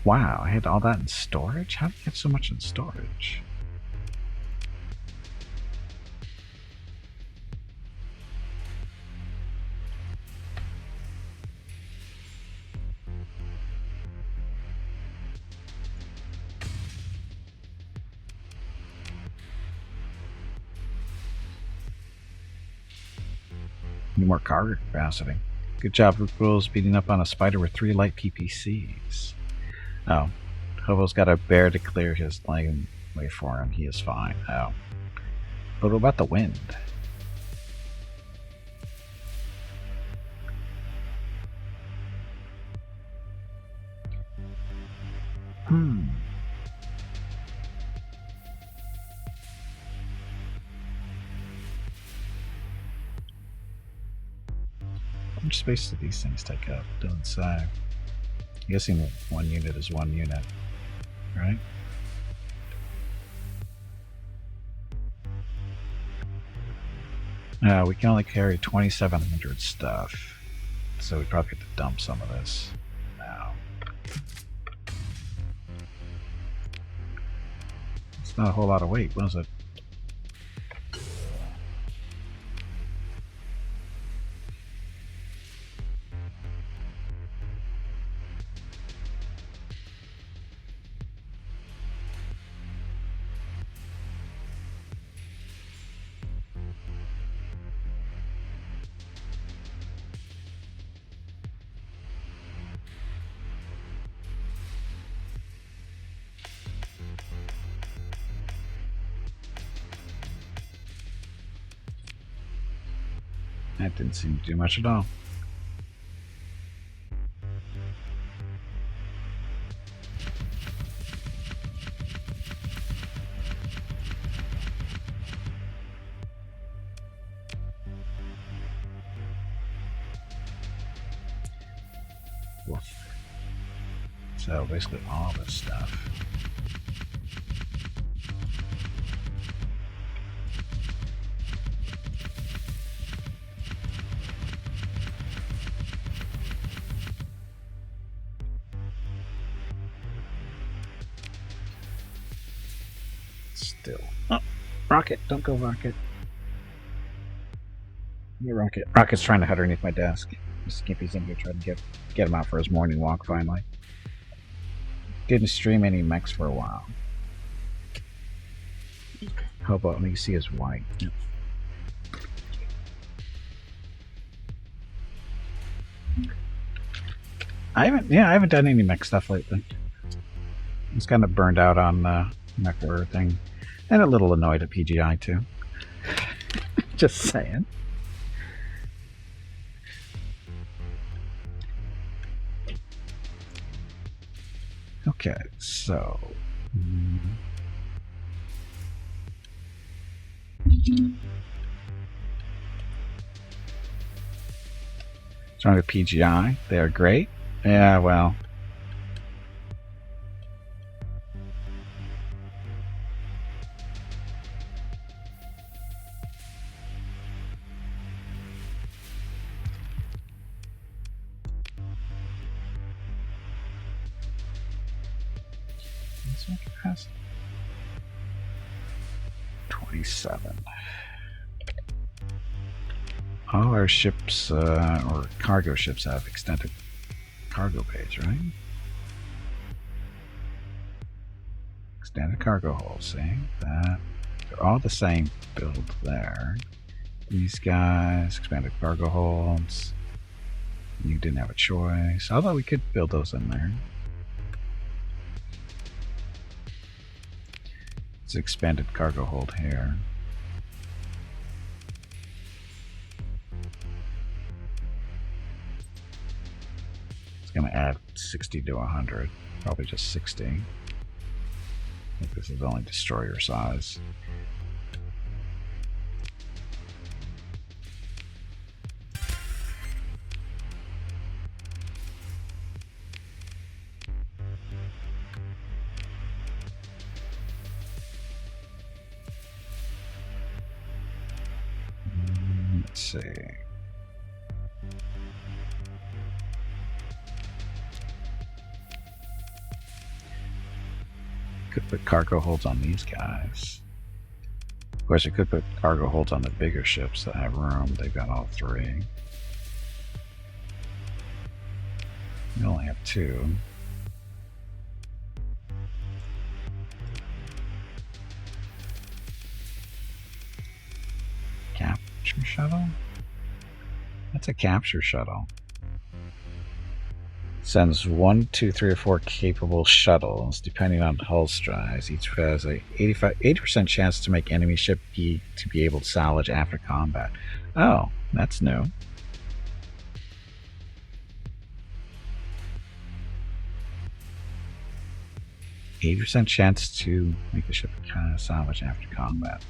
Wow, I had all that in storage? How did you get so much in storage? Need more cargo capacity. Good job, Rook Rules, beating up on a spider with 3 light PPCs. Oh, Hobo's got a bear to clear his lane way for him. He is fine. Oh. But what about the wind? How much space do these things take up? Doesn't say. I'm guessing 1 unit is 1 unit, right? We can only carry 2,700 stuff, so we probably have to dump some of this now. It's not a whole lot of weight, was it? That didn't seem to do much at all. Woof. So basically all this stuff. Still. Oh, Rocket, don't go, Rocket. Yeah, Rocket. Rocket's trying to hide underneath my desk. Skimpy's in here trying to get him out for his morning walk finally. Didn't stream any mechs for a while. Hobo, let me see his white. Yep. I haven't done any mech stuff lately. I was kind of burned out on mech horror thing, and a little annoyed at PGI too. Just saying. Okay, so. What's wrong with PGI? They are great. Yeah, well. What's our capacity? 27. All our ships, or cargo ships, have extended cargo bays, right? Extended cargo hold, see? That. They're all the same build there. These guys, expanded cargo holds. You didn't have a choice, although we could build those in there. It's expanded cargo hold here. It's going to add 60 to 100, probably just 60. I think this is only destroyer size. Let's see. Could put cargo holds on these guys. Of course, I could put cargo holds on the bigger ships that have room. They've got all three. We only have two. Capture shuttle? That's a capture shuttle. Sends 1, 2, 3, or 4 capable shuttles, depending on hull size. Each has a 80% chance to make enemy ship be able to salvage after combat. Oh, that's new. %, chance to make the ship salvage after combat.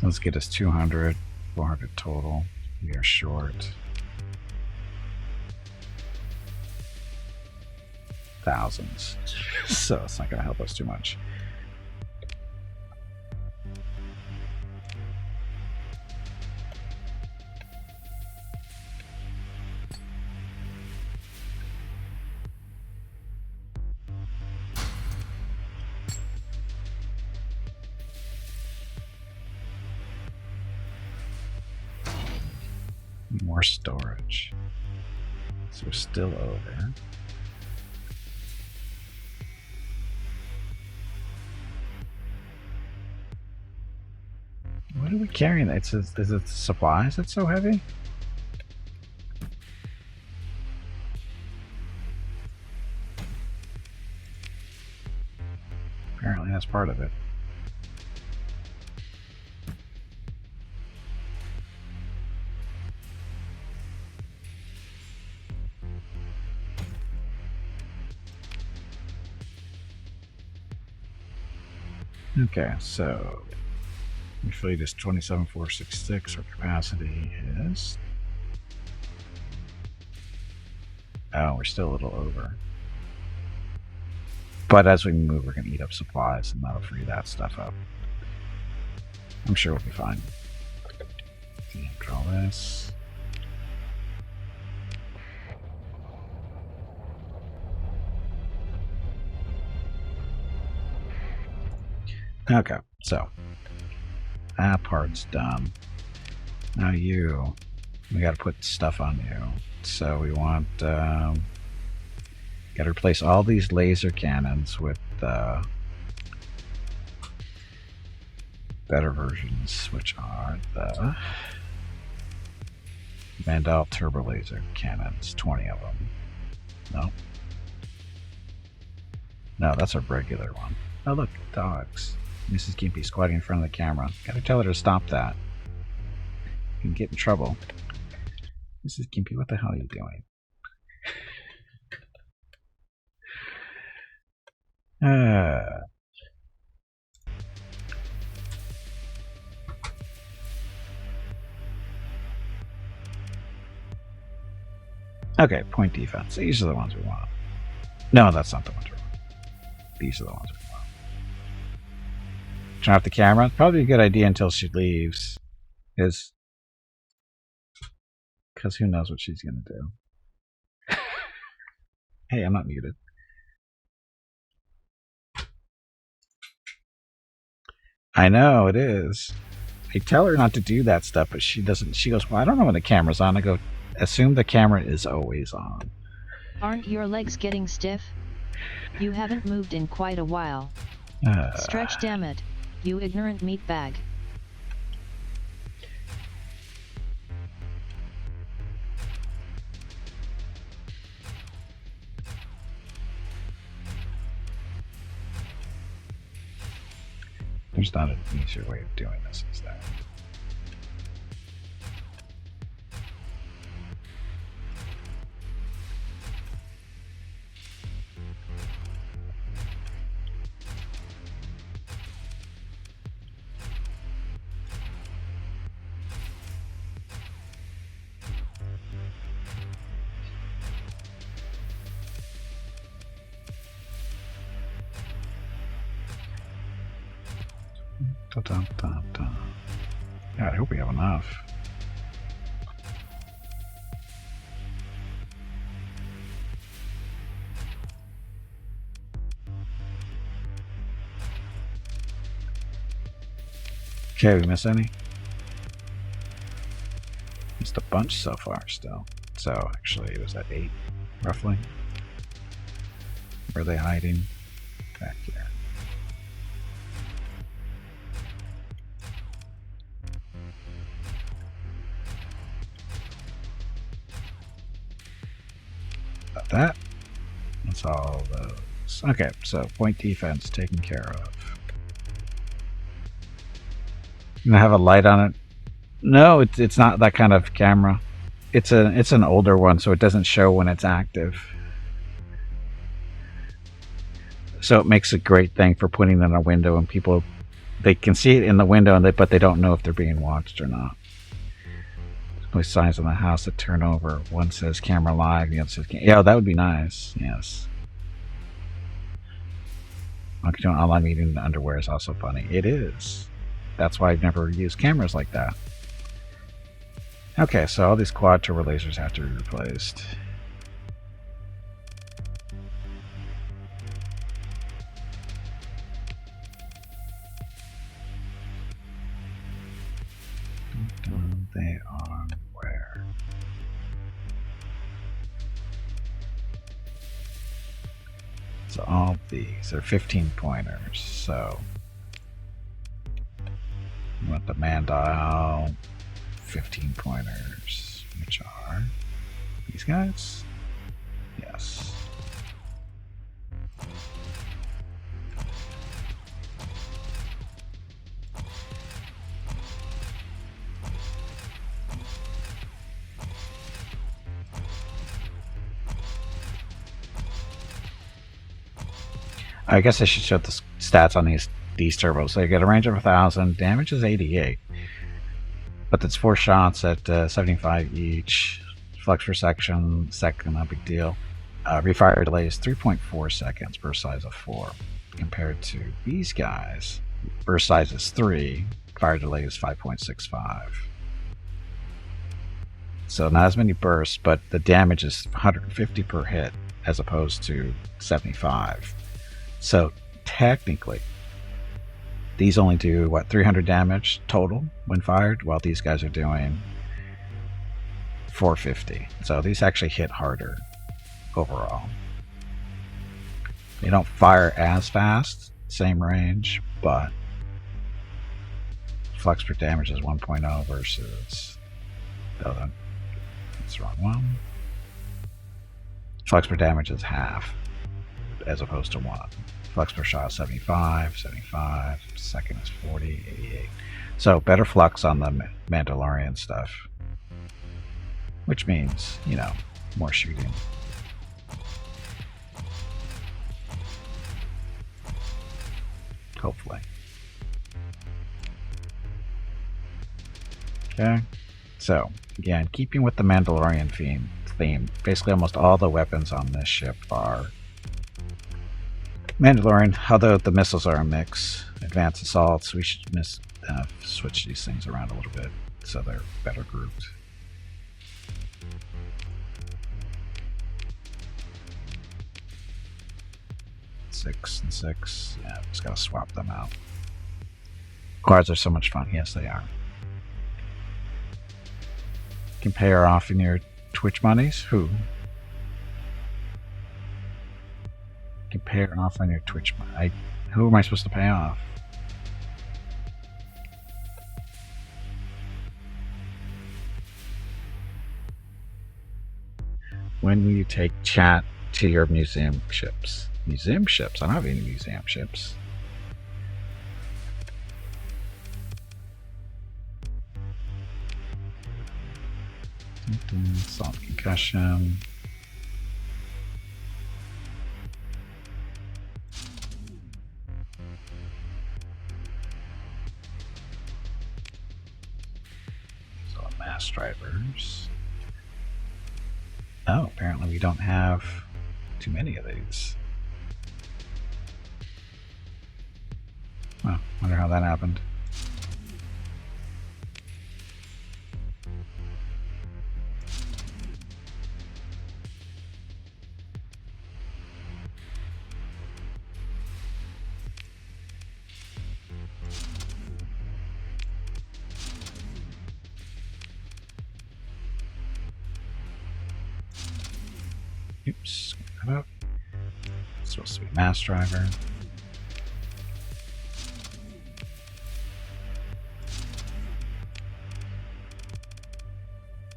Let's get us 200, 400 total. We are short. Thousands. So it's not going to help us too much. More storage. So we're still over. What are we carrying? Is it supplies that's so heavy? Apparently that's part of it. Okay, so your fleet is 27,466. Our capacity is. Oh, we're still a little over. But as we move, we're going to eat up supplies, and that'll free that stuff up. I'm sure we'll be fine. Draw this. Okay, so that part's done. Now we got to put stuff on you. So we want Got to replace all these laser cannons with better versions, which are the Mandal turbo laser cannons, 20 of them. No. No, that's a regular one. Oh look, dogs. Mrs. Gimpy squatting in front of the camera. Gotta tell her to stop that. You can get in trouble. Mrs. Gimpy, what the hell are you doing? Okay, point defense. These are the ones we want. No, that's not the ones we want. These are the ones we want. Turn off the camera. Probably a good idea until she leaves. Because who knows what she's going to do. Hey, I'm not muted. I know, it is. I tell her not to do that stuff, but she doesn't. She goes, well, I don't know when the camera's on. I go, assume the camera is always on. Aren't your legs getting stiff? You haven't moved in quite a while. Stretch, damn it, you ignorant meatbag. There's not an easier way of doing this, is there? God, I hope we have enough. Okay, we miss any? Missed a bunch so far still. So actually it was at 8, roughly. Where are they hiding? Back here. About that. That's all those. Okay, so point defense taken care of. Gonna have a light on it. No, it's not that kind of camera. It's an older one, so it doesn't show when it's active. So it makes a great thing for putting in a window, and people, they can see it in the window, and but they don't know if they're being watched or not. There's signs on the house that turn over. One says camera live, the other says yeah, that would be nice. Yes. Monkey doing online meeting in underwear is also funny. It is. That's why I've never used cameras like that. Okay, so all these quad turbo lasers have to be replaced. They are where? So all these are 15 pointers. So we want the Mandal 15 pointers, which are these guys. Yes. I guess I should show the stats on these turbos. They get a range of 1,000, damage is 88, but that's 4 shots at 75 each. Flux per second, not a big deal. Refire delay is 3.4 seconds, burst size of 4, compared to these guys. Burst size is 3, fire delay is 5.65. So not as many bursts, but the damage is 150 per hit as opposed to 75. So technically, these only do, what, 300 damage total when fired, while these guys are doing 450. So these actually hit harder overall. They don't fire as fast, same range, but flux per damage is 1.0 versus. Oh, that's the wrong one. Flux per damage is half as opposed to 1. Flux per shot is 75, 75. Second is 40, 88. So better flux on the Mandalorian stuff. Which means, you know, more shooting. Hopefully. Okay. So, again, keeping with the Mandalorian theme, basically almost all the weapons on this ship are Mandalorian, although the missiles are a mix. Advanced assaults, we should switch these things around a little bit so they're better grouped. Six and 6. Yeah, just gotta swap them out. Quads are so much fun. Yes, they are. You can pay her off in your Twitch monies. Who? You can pay her off on your Twitch money. Who am I supposed to pay off? When will you take chat to your museum ships? Museum ships? I don't have any museum ships. Assault concussion. So mass drivers. Oh, apparently we don't have too many of these. Well, wonder how that happened. Oops, that up. It's supposed to be mass driver.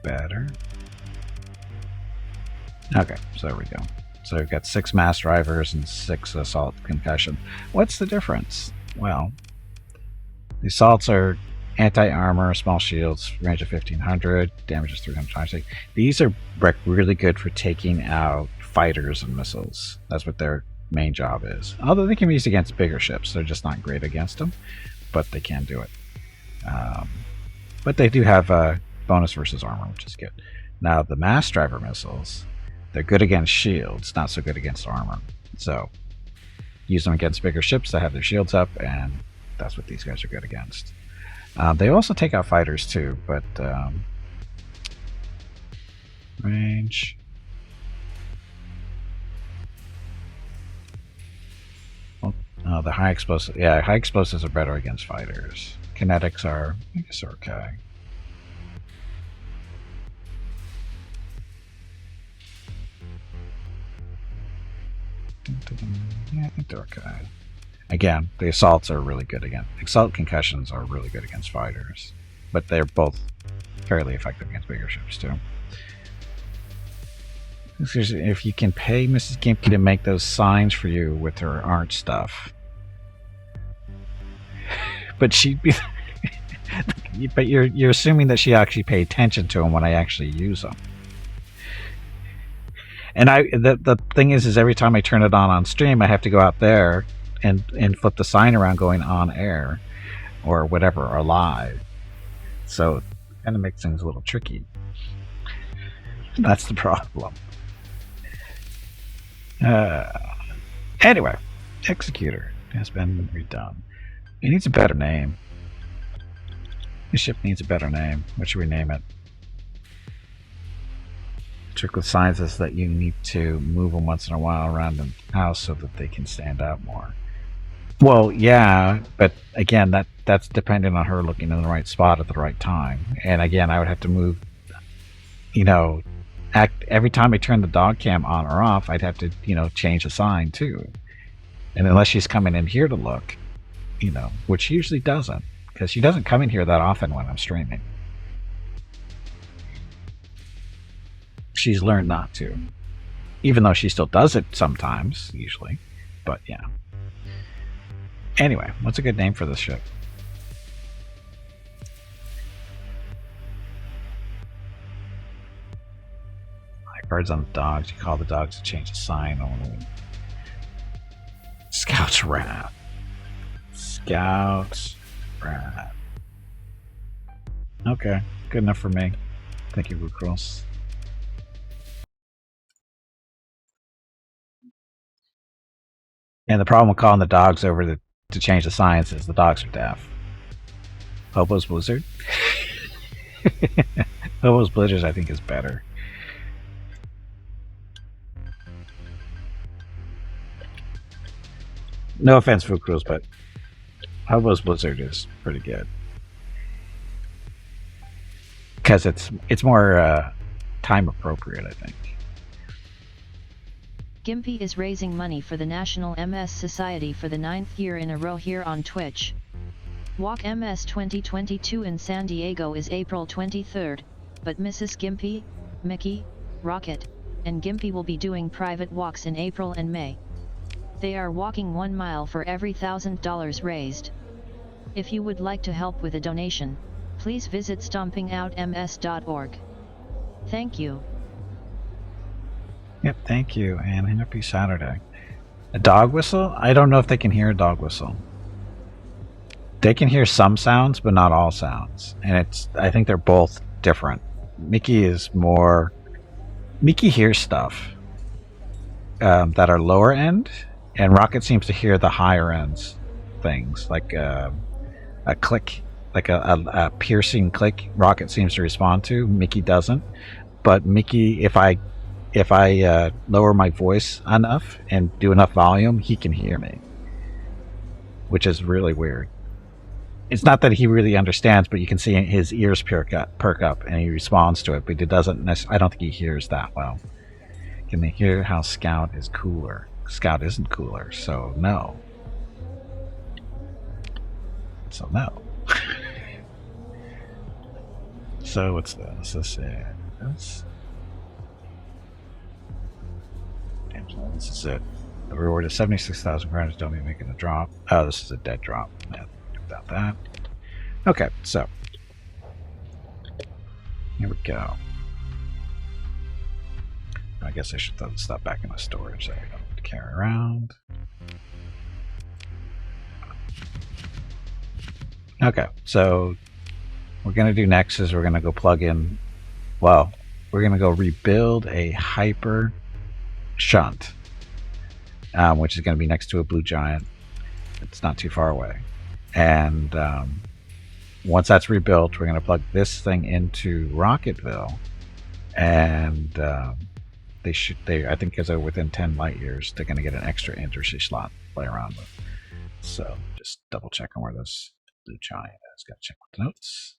Better. Okay, so there we go. So we've got 6 mass drivers and 6 assault concussion. What's the difference? Well, the assaults are anti-armor, small shields, range of 1500, damage is 326. These are really good for taking out fighters and missiles. That's what their main job is. Although they can be used against bigger ships, they're just not great against them, but they can do it. But they do have a bonus versus armor, which is good. Now the mass driver missiles, they're good against shields, not so good against armor. So use them against bigger ships that have their shields up, and that's what these guys are good against. They also take out fighters too, but range. Well, the high explosives. Yeah, high explosives are better against fighters. Kinetics are, I guess, are okay. Yeah, I think they're okay. Again, the assaults are really good against. Assault concussions are really good against fighters, but they're both fairly effective against bigger ships too. If you can pay Mrs. Gimpy to make those signs for you with her art stuff, but she'd be. But you're assuming that she actually pay attention to them when I actually use them. And the thing is every time I turn it on stream, I have to go out there and flip the sign around going on air or whatever, or live. So it kind of makes things a little tricky. That's the problem. Anyway, Executor has been redone. It needs a better name. This ship needs a better name. What should we name it? The trick with signs is that you need to move them once in a while around the house so that they can stand out more. Well, yeah, but again, that's dependent on her looking in the right spot at the right time. And again, I would have to move, every time I turn the dog cam on or off, I'd have to, change the sign too. And unless she's coming in here to look, which she usually doesn't, because she doesn't come in here that often when I'm streaming. She's learned not to, even though she still does it sometimes, usually. But yeah. Anyway, what's a good name for this ship? Like birds on the dogs. You call the dogs to change the sign only. Scout's Wrath. Scout's Wrath. Okay, good enough for me. Thank you, Rucros. And the problem with calling the dogs over to change the signs is the dogs are deaf. Hobo's Blizzard? Hobo's Blizzard, I think, is better. No offense, Fukrus, but Hobo's Blizzard is pretty good. Because it's more time appropriate, I think. Gimpy is raising money for the National MS Society for the 9th year in a row here on Twitch. Walk MS 2022 in San Diego is April 23rd, but Mrs. Gimpy, Mickey, Rocket, and Gimpy will be doing private walks in April and May. They are walking 1 mile for every $1,000 raised. If you would like to help with a donation, please visit stompingoutms.org. Thank you. Yep, thank you, and happy Saturday. A dog whistle? I don't know if they can hear a dog whistle. They can hear some sounds, but not all sounds. And I think they're both different. Mickey hears stuff that are lower end, and Rocket seems to hear the higher ends things, like a click, like a piercing click. Rocket seems to respond to. Mickey doesn't. But Mickey, if I lower my voice enough and do enough volume, he can hear me, which is really weird. It's not that he really understands, but you can see his ears perk up and he responds to it, but he doesn't I don't think he hears that well. Can they hear how Scout is cooler? Scout isn't cooler, so no. So no. So what's this? This is... This is it. The reward is 76,000 credits. Don't be making a drop. Oh, this is a dead drop. Yeah, about that. Okay, so here we go. I guess I should throw the stuff back in the storage that I don't have to carry around. Okay, so what we're gonna do next is we're gonna go plug in. Well, we're gonna go rebuild a hyper shunt, which is going to be next to a blue giant. It's not too far away, and once that's rebuilt, we're going to plug this thing into Rocketville, and I think because they're within 10 light years, they're going to get an extra industry slot to play around with. So just double check on where this blue giant is. Got to check with the notes.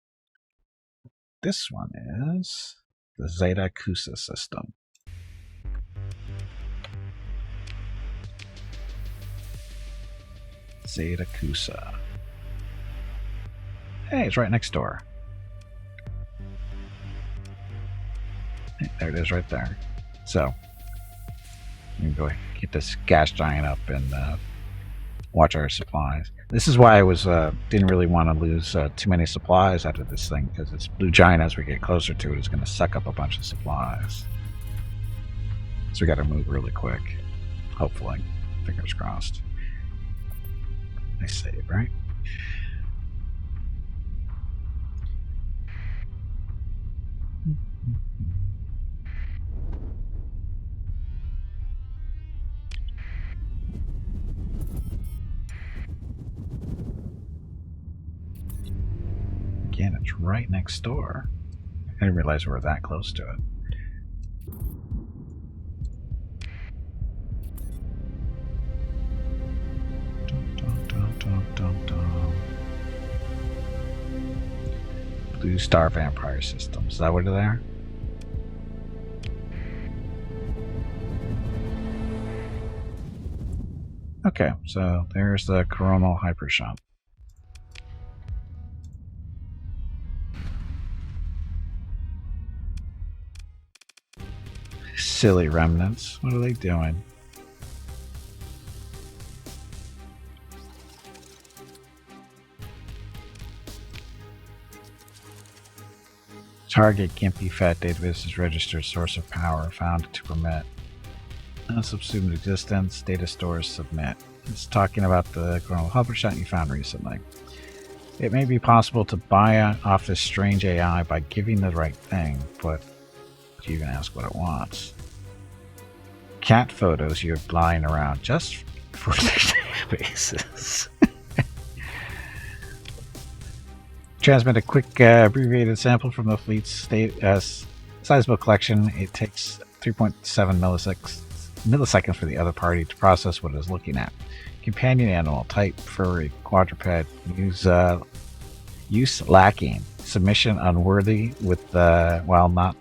This one is the Zeta Kusa system. Zeta Kusa. Hey, it's right next door. Hey, there it is right there. So, we can go get this gas giant up and watch our supplies. This is why I was didn't really want to lose too many supplies out of this thing, because this blue giant, as we get closer to it, is going to suck up a bunch of supplies. So we got to move really quick. Hopefully. Fingers crossed. Nice save, right? Again, it's right next door. I didn't realize we were that close to it. Blue Star Vampire Systems. Is that what they are? Okay. Okay, so there's the coronal hypershunt. Silly remnants. What are they doing? Target Gimpy Fat database is registered source of power found to permit unsubsumed existence. Data stores submit. It's talking about the coronal hypershunt you found recently. It may be possible to buy off this strange AI by giving the right thing, but you can ask what it wants. Cat photos you have lying around just for their databases. Transmit a quick abbreviated sample from the fleet's sizable collection. It takes 3.7 milliseconds for the other party to process what it is looking at. Companion animal, type furry, quadruped, use lacking, submission unworthy with will not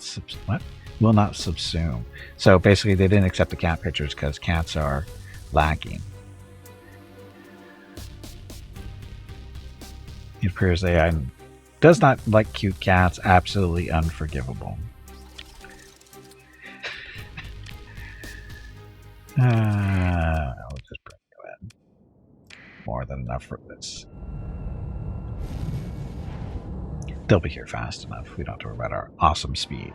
subsume. So basically, they didn't accept the cat pictures because cats are lacking. It appears AI does not like cute cats. Absolutely unforgivable. I'll just bring you in. More than enough for this. They'll be here fast enough. We don't have to worry about our awesome speed.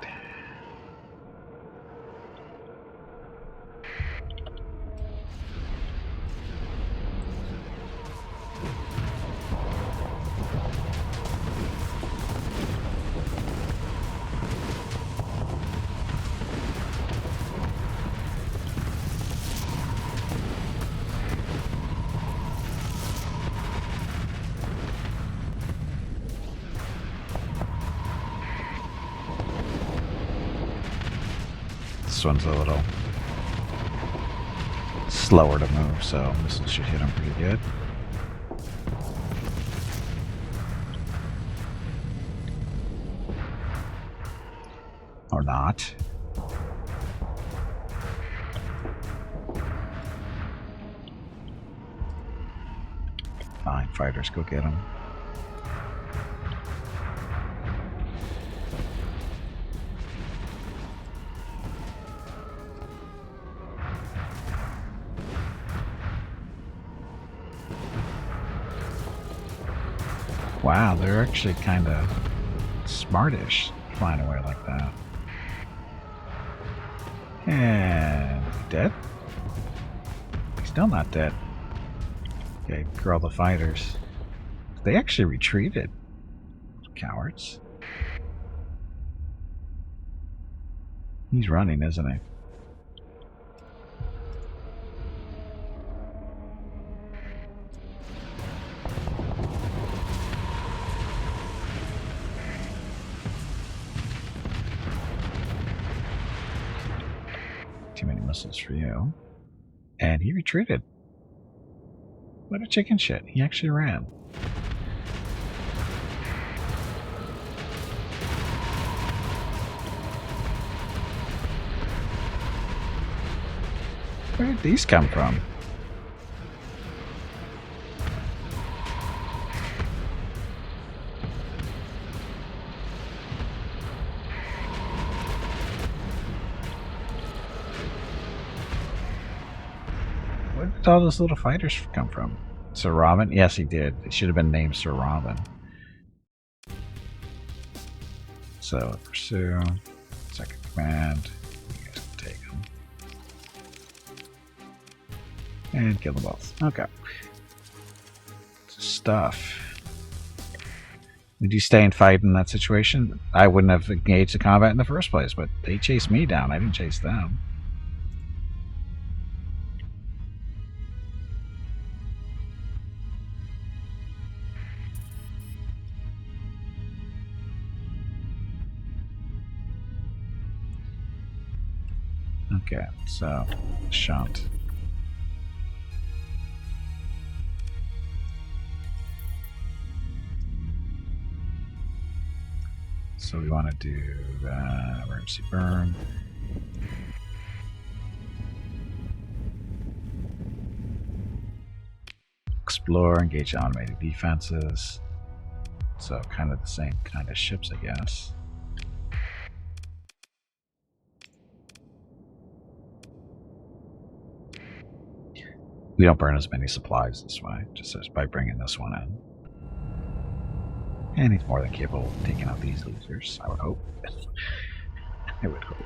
This one's a little slower to move, so this should hit him pretty good. Or not. Fine, fighters, go get him. Wow, they're actually kind of smartish flying away like that. And dead? He's still not dead. Okay, girl the fighters. They actually retreated. Cowards. He's running, isn't he? Too many missiles for you. And he retreated. What a chicken shit. He actually ran. Where did these come from? Where did all those little fighters come from? Sir Robin? Yes, he did. It should have been named Sir Robin. So, pursue. Second command. You guys can take them. And kill them both. Okay. Stuff. Would you stay and fight in that situation? I wouldn't have engaged the combat in the first place, but they chased me down. I didn't chase them. Okay, so shunt. So we want to do emergency burn. explore, engage automated defenses. So kind of the same kind of ships, I guess. We don't burn as many supplies this way, just as by bringing this one in. And he's more than capable of taking out these losers, I would hope. I would hope.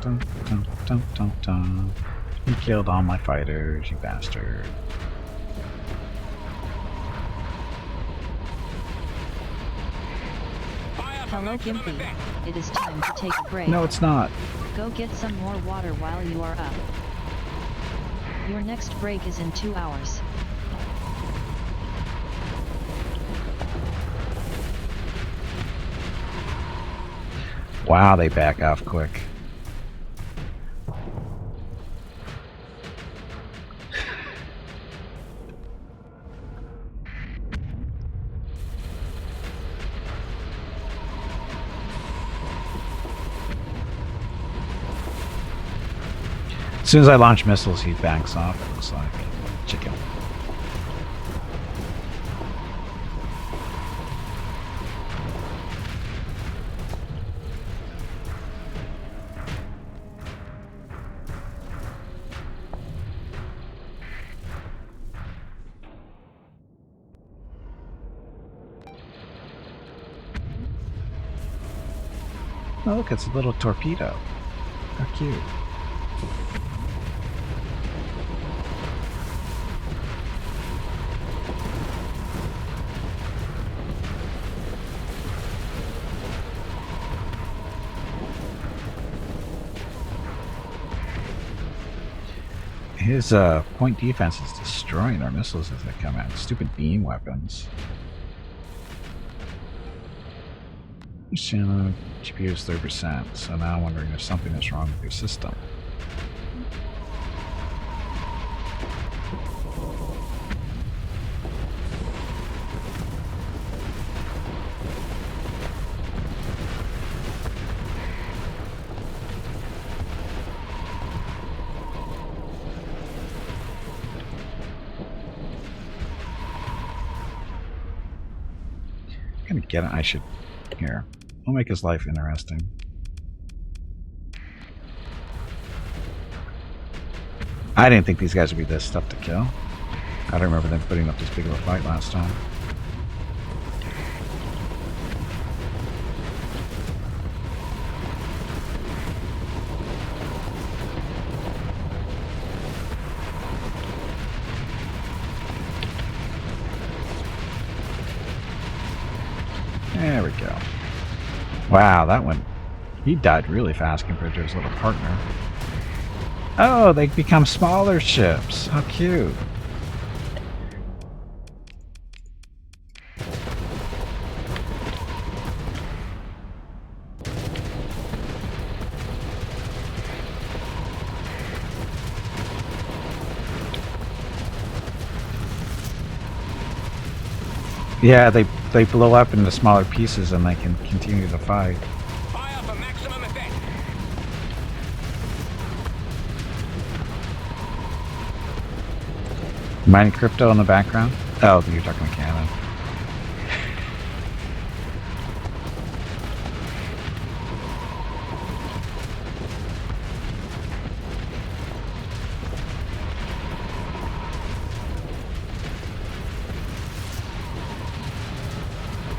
Dun, dun, dun, dun, dun. You killed all my fighters, you bastard. Hello Gimpy, it is time to take a break. No, it's not. Go get some more water while you are up. Your next break is in 2 hours. Wow, they back off quick. As soon as I launch missiles, he backs off, it looks like. Chicken. Oh, look, it's a little torpedo. How cute. His point defense is destroying our missiles as they come in. Stupid beam weapons. GPU is 30%, so now I'm wondering if something is wrong with your system. I'm gonna get it. I should. Here. We'll make his life interesting. I didn't think these guys would be this tough to kill. I don't remember them putting up this big of a fight last time. There we go. Wow, that one, he died really fast compared to his little partner. Oh, they become smaller ships. How cute. Yeah, they blow up into smaller pieces and they can continue to fight. Fire for maximum effect. Mining crypto in the background? Oh, you're talking cannon.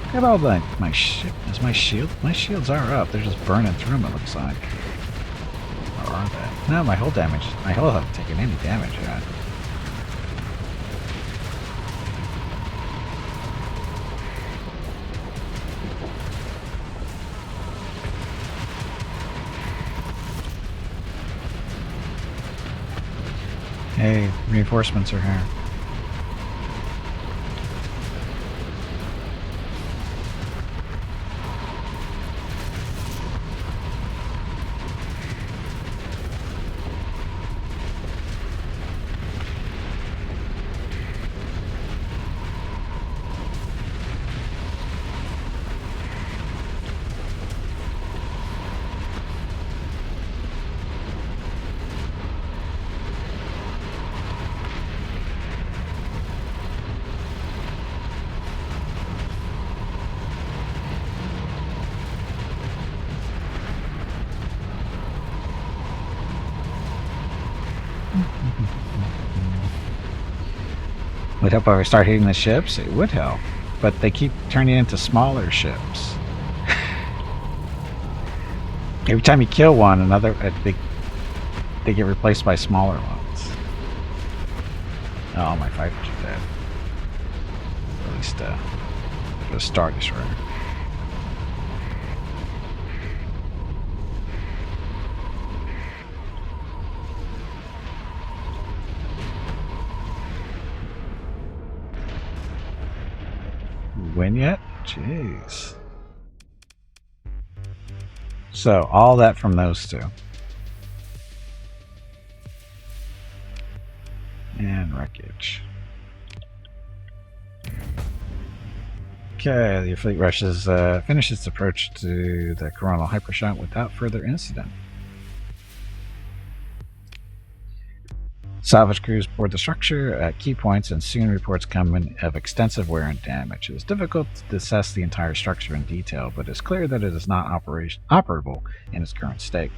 Look at all that. My shit. Is my shield? My shields are up. They're just burning through them, it looks like. Or are they? No, my hull damage. My hull hasn't taken any damage yet. Hey, reinforcements are here. Would help if I start hitting the ships? It would help. But they keep turning into smaller ships. Every time you kill one, another they get replaced by smaller ones. Oh, my fighters are dead. At least the Star Destroyer. Win yet? Jeez. So, all that from those two. And wreckage. Okay, the fleet rushes, finishes its approach to the coronal hypershunt without further incident. Salvage crews board the structure at key points and soon reports come in of extensive wear and damage. It is difficult to assess the entire structure in detail, but it's clear that it is not operable in its current state.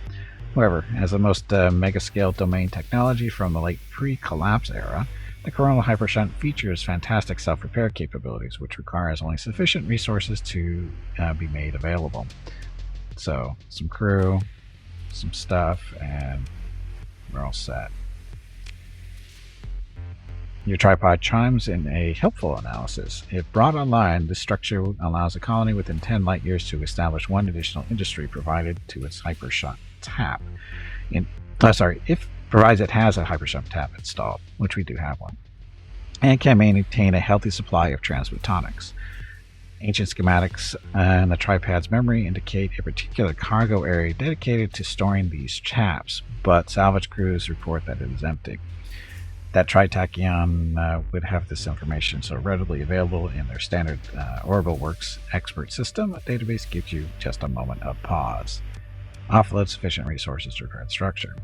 However, as the most mega-scale domain technology from the late pre-collapse era, the coronal hypershunt features fantastic self-repair capabilities, which requires only sufficient resources to be made available. So, some crew, some stuff, and we're all set. Your tripod chimes in a helpful analysis. If brought online, this structure allows a colony within 10 light years to establish one additional industry provided to its hypershunt tap. Provides it has a hypershunt tap installed, which we do have one, and can maintain a healthy supply of transmutonics. Ancient schematics and the tripad's memory indicate a particular cargo area dedicated to storing these taps, but salvage crews report that it is empty. That Tritachyon would have this information so readily available in their standard Orbital Works expert system. A database gives you just a moment of pause. Offload sufficient resources to repair the structure.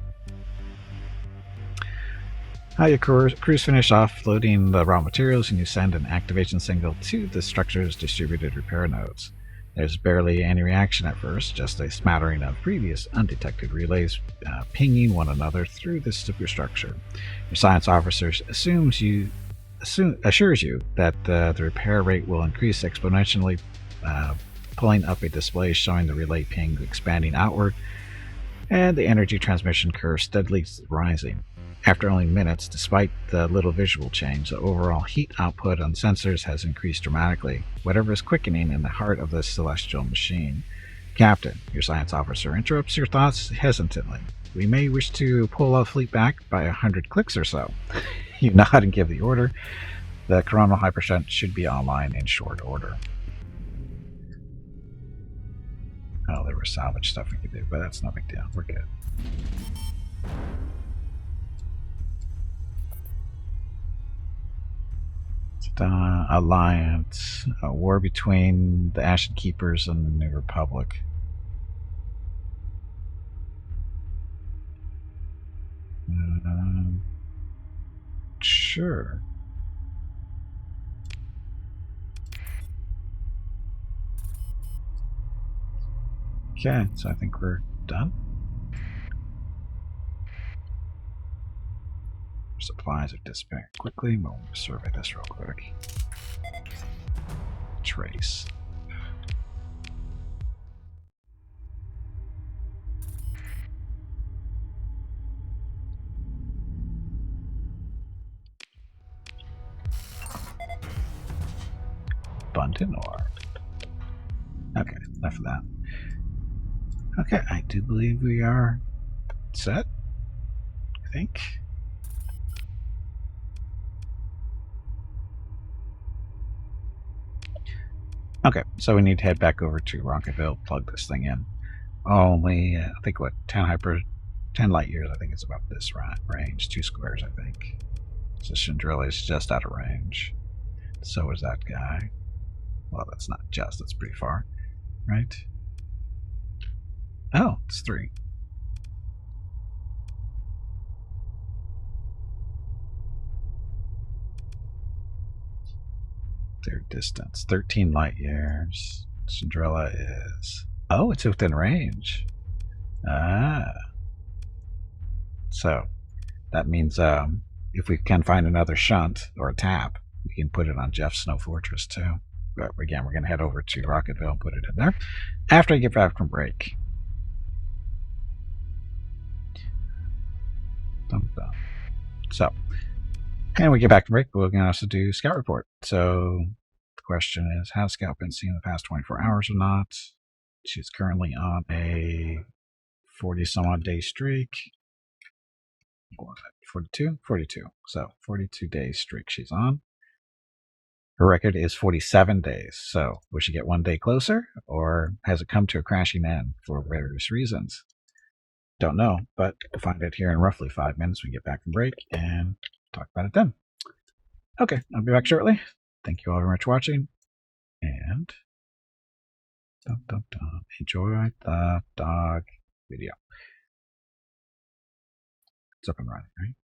Your crews finish offloading the raw materials and you send an activation signal to the structure's distributed repair nodes. There's barely any reaction at first, just a smattering of previous undetected relays pinging one another through the superstructure. Your science officer assures you that the repair rate will increase exponentially, pulling up a display showing the relay ping expanding outward and the energy transmission curve steadily rising. After only minutes, despite the little visual change, the overall heat output on sensors has increased dramatically, whatever is quickening in the heart of this celestial machine. Captain, your science officer interrupts your thoughts hesitantly. We may wish to pull our fleet back by 100 clicks or so. You nod and give the order. The coronal hypershunt should be online in short order. Oh, there was salvage stuff we could do, but that's no big deal. We're good. Alliance, a war between the Ashen Keepers and the New Republic. Sure. Okay, so I think we're done. Supplies are disappearing quickly. We'll survey this real quick. Trace. Abundant ore. Okay, enough of that. Okay, I do believe we are set. I think. Okay, so we need to head back over to Rockettville, plug this thing in. Only, I think, what, 10 light years, I think, is about this range. 2 squares, I think. So Chandrilla is just out of range. So is that guy. Well, that's not just, that's pretty far, right? Oh, it's 3. Their distance, 13 light years. Chandrilla is... Oh, it's within range. Ah. So, that means if we can find another shunt or a tap, we can put it on Jeff's Snow Fortress too. But again, we're going to head over to Rockettville and put it in there after I get back from break. Dum, dum. So, and we get back from break, we're going to also do Scout Report. So, the question is, has Scout been seen in the past 24 hours or not? She's currently on a 40-some-odd day streak. 42? 42. So, 42 day streak she's on. Her record is 47 days. So, will she get 1 day closer, or has it come to a crashing end for various reasons? Don't know, but we'll find it here in roughly 5 minutes when we get back from break and talk about it then. Okay, I'll be back shortly. Thank you all very much for watching, and enjoy the dog video. It's up and running, right?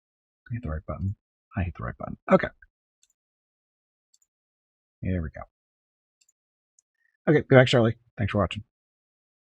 I hit the right button. I hit the right button. Okay. Here we go. Okay, be back shortly. Thanks for watching.